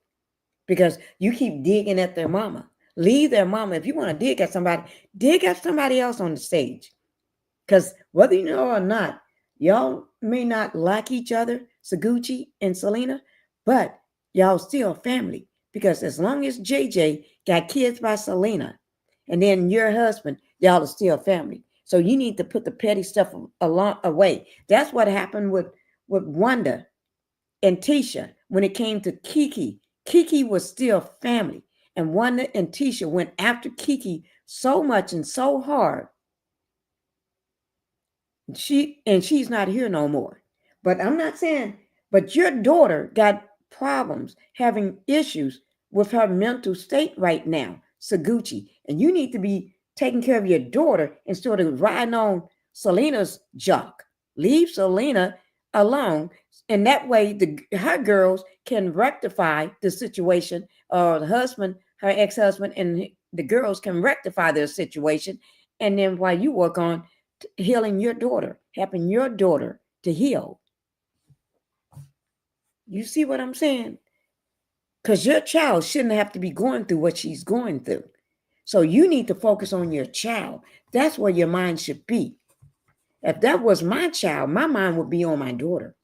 B: because you keep digging at their mama. Leave their mama. If you want to dig at somebody else on the stage. Because whether you know or not, y'all may not like each other, Saguchi and Selena, but y'all still family. Because as long as JJ got kids by Selena, and then your husband, y'all are still family. So you need to put the petty stuff away. That's what happened with Wanda and Tisha when it came to Kiki. Kiki was still family. And Wanda and Tisha went after Kiki so much and so hard. She's not here no more. But I'm not saying, but your daughter got problems, having issues with her mental state right now, Saguchi. And you need to be taking care of your daughter instead of riding on Selena's jock. Leave Selena alone. And that way her girls can rectify the situation, or the husband, her ex-husband, and the girls can rectify their situation. And then while you work on healing your daughter, helping your daughter to heal. You see what I'm saying? Because your child shouldn't have to be going through what she's going through. So you need to focus on your child. That's where your mind should be. If that was my child, my mind would be on my daughter.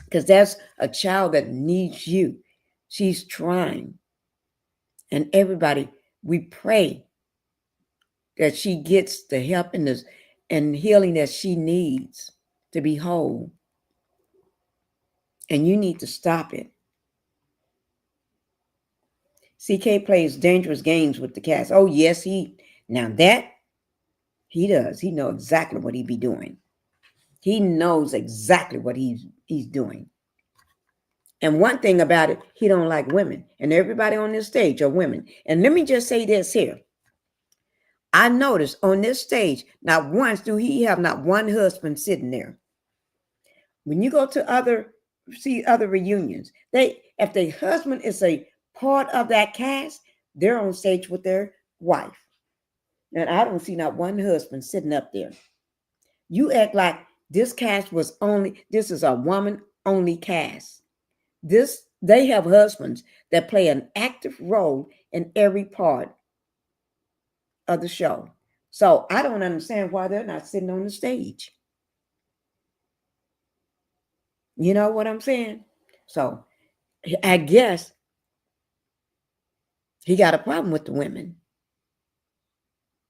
B: Because that's a child that needs you. She's trying. And everybody, we pray that she gets the help and healing that she needs to be whole. And you need to stop it. CK plays dangerous games with the cats. Oh, yes, he does. He knows exactly what he be doing. He knows exactly what he's doing. And one thing about it, he don't like women. And everybody on this stage are women. And let me just say this here. I noticed on this stage, not once do he have not one husband sitting there. When you go to see other reunions, if the husband is a part of that cast, they're on stage with their wife. And I don't see not one husband sitting up there. You act like this cast this is a woman-only cast. They have husbands that play an active role in every part of the show. So I don't understand why they're not sitting on the stage. You know what I'm saying? So I guess he got a problem with the women.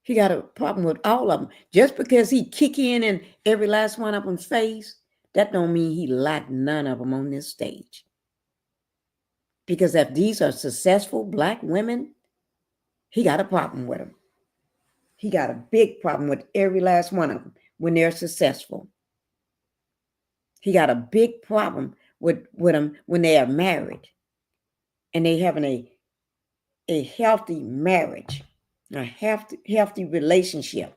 B: He got a problem with all of them. Just because he kick in every last one of them's face, that don't mean he like none of them on this stage. Because if these are successful Black women, he got a problem with them. He got a big problem with every last one of them when they're successful. He got a big problem with them when they are married and they having a healthy marriage, a healthy relationship.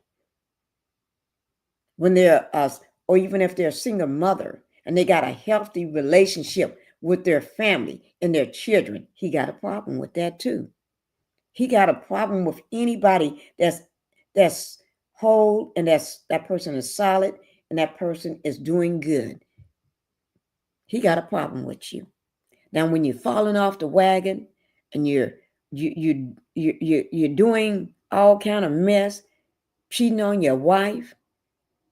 B: When they're or even if they're a single mother and they got a healthy relationship with their family and their children, he got a problem with that too. He got a problem with anybody that's whole and that person is solid and that person is doing good. He got a problem with you. Now, when you're falling off the wagon and you're doing all kind of mess, cheating on your wife,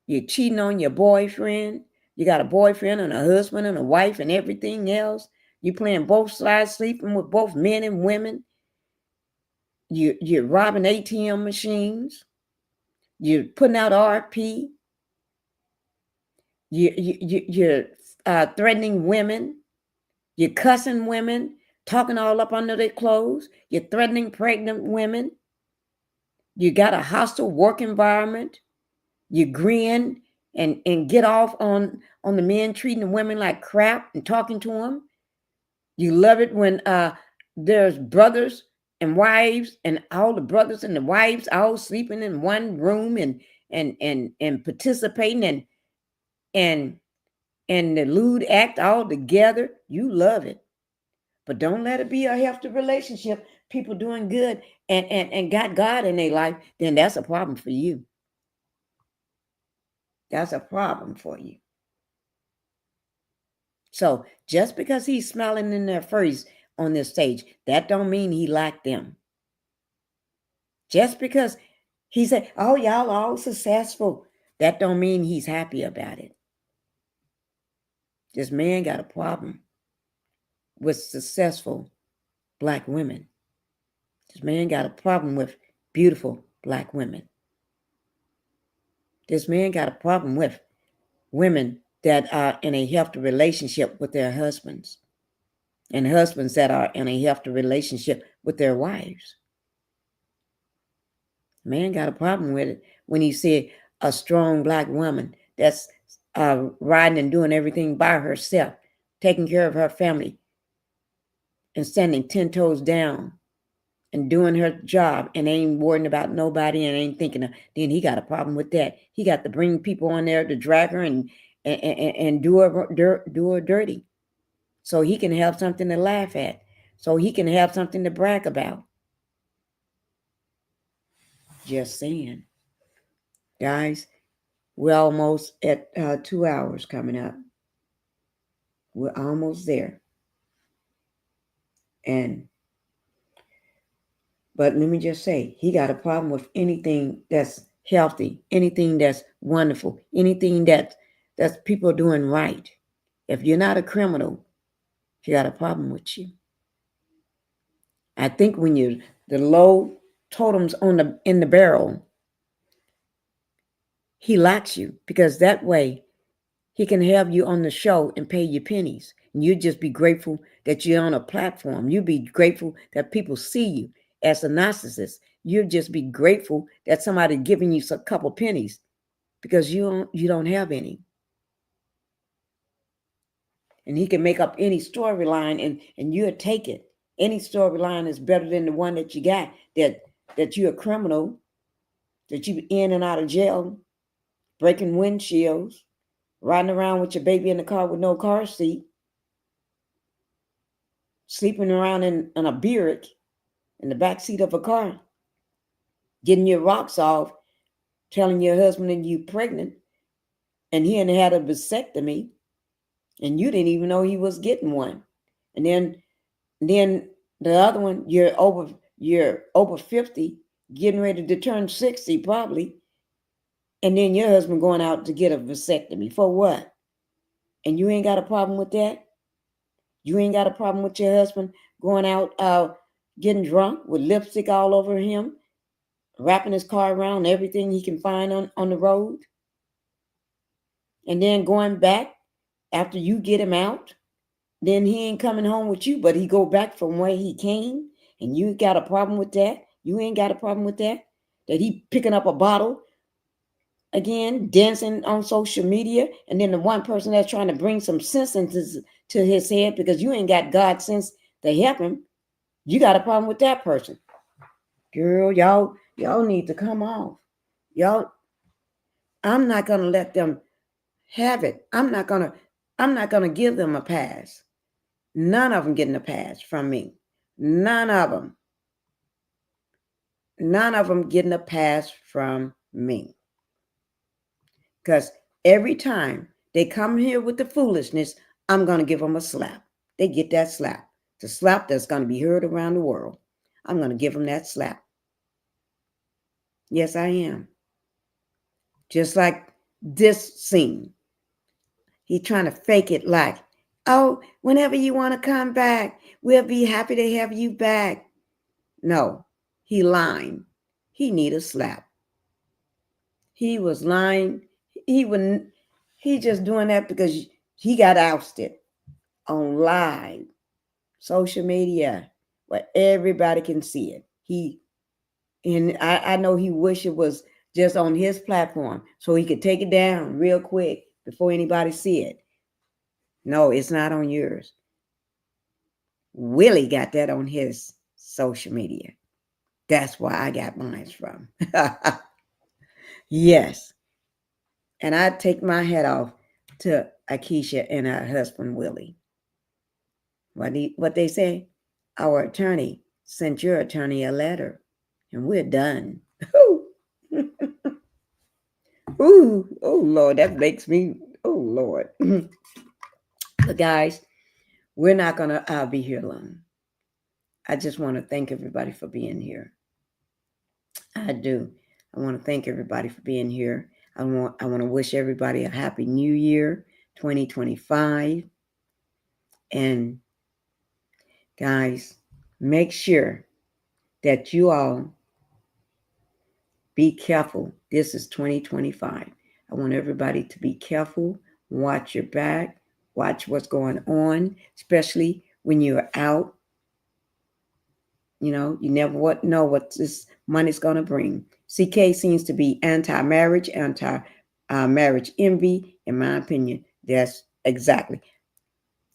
B: you're cheating on your boyfriend, you got a boyfriend and a husband and a wife and everything else, you're playing both sides, sleeping with both men and women, you're robbing ATM machines, you're putting out RP, you're threatening women, you're cussing women, talking all up under their clothes, you're threatening pregnant women, you got a hostile work environment, you grin and get off on the men treating the women like crap and talking to them. You love it when there's brothers and wives and all the brothers and the wives all sleeping in one room and participating and the lewd act all together. You love it. But don't let it be a healthy relationship. People doing good and got God in their life, then that's a problem for you. That's a problem for you. So just because he's smiling in their face on this stage. That don't mean he liked them. Just because he said, oh, y'all all successful, that don't mean he's happy about it. This man got a problem with successful Black women. This man got a problem with beautiful Black women. This man got a problem with women that are in a healthy relationship with their husbands, and husbands that are in a healthy relationship with their wives. Man got a problem with it when he see a strong Black woman that's riding and doing everything by herself, taking care of her family, and standing 10 toes down and doing her job and ain't worrying about nobody and ain't thinking of, then he got a problem with that. He got to bring people on there to drag her and do her dirty, so he can have something to laugh at, so he can have something to brag about. Just saying. Guys, we're almost at 2 hours coming up. We're almost there. But let me just say, he got a problem with anything that's healthy, anything that's wonderful, anything that's people doing right. If you're not a criminal, he got a problem with you. I think when you're the low totems in the barrel, he likes you, because that way he can have you on the show and pay you pennies. And you just be grateful that you're on a platform. You be grateful that people see you as a narcissist. You just be grateful that somebody giving you a couple pennies, because you don't have any. And he can make up any storyline and you'll take it. Any storyline is better than the one that you got, that you're a criminal, that you in and out of jail, breaking windshields, riding around with your baby in the car with no car seat, sleeping around in a Buick in the back seat of a car, getting your rocks off, telling your husband that you're pregnant, and he had a vasectomy, and you didn't even know he was getting one. And then the other one, you're over 50, getting ready to turn 60 probably, and then your husband going out to get a vasectomy for what? And you ain't got a problem with that? You ain't got a problem with your husband going out getting drunk with lipstick all over him, wrapping his car around everything he can find on the road, and then going back after you get him out? Then he ain't coming home with you, but he go back from where he came, and you got a problem with that? You ain't got a problem with that? That he picking up a bottle again, dancing on social media, and then the one person that's trying to bring some sense to his head, because you ain't got God sense to help him, you got a problem with that person. Girl, y'all need to come off. Y'all, I'm not gonna let them have it. I'm not gonna give them a pass. None of them getting a pass from me. None of them. None of them getting a pass from me. Because every time they come here with the foolishness, I'm going to give them a slap. They get that slap. The slap that's going to be heard around the world. I'm going to give them that slap. Yes, I am. Just like this scene. He's trying to fake it like, oh, whenever you want to come back, we'll be happy to have you back. No, he lying. He need a slap. He was lying. He just doing that because he got ousted on live social media where everybody can see it. I know he wish it was just on his platform so he could take it down real quick before anybody see it. No, it's not on yours. Willie got that on his social media. That's where I got mine from. Yes. And I take my hat off to Akeisha and her husband, Willie. What they say? Our attorney sent your attorney a letter, and we're done. Ooh, oh, Lord, that makes me, oh, Lord. But guys, we're not going to be here long. I just want to thank everybody for being here. I do. I want to thank everybody for being here. I want to wish everybody a happy new year, 2025. And guys, make sure that you all be careful. This is 2025. I want everybody to be careful. Watch your back. Watch what's going on, especially when you're out. You know, you never know what this money's going to bring. CK seems to be anti-marriage, anti-marriage envy. In my opinion, that's exactly.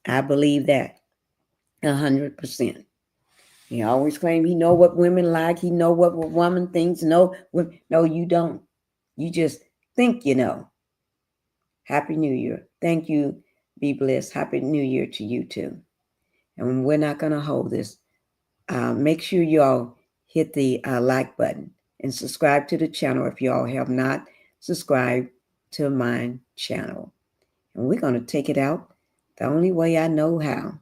B: I believe that 100%. He always claims he know what women like. He know what woman thinks. No, you don't. You just think you know. Happy New Year. Thank you. Be blessed. Happy New Year to you too. And we're not going to hold this. Make sure y'all hit the like button and subscribe to the channel if y'all have not subscribed to my channel. And we're going to take it out the only way I know how.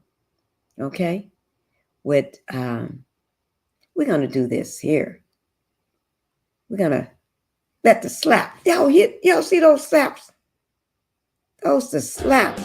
B: Okay? We're going to do this here. We're going to let the slap. Y'all see those slaps? Those the slaps.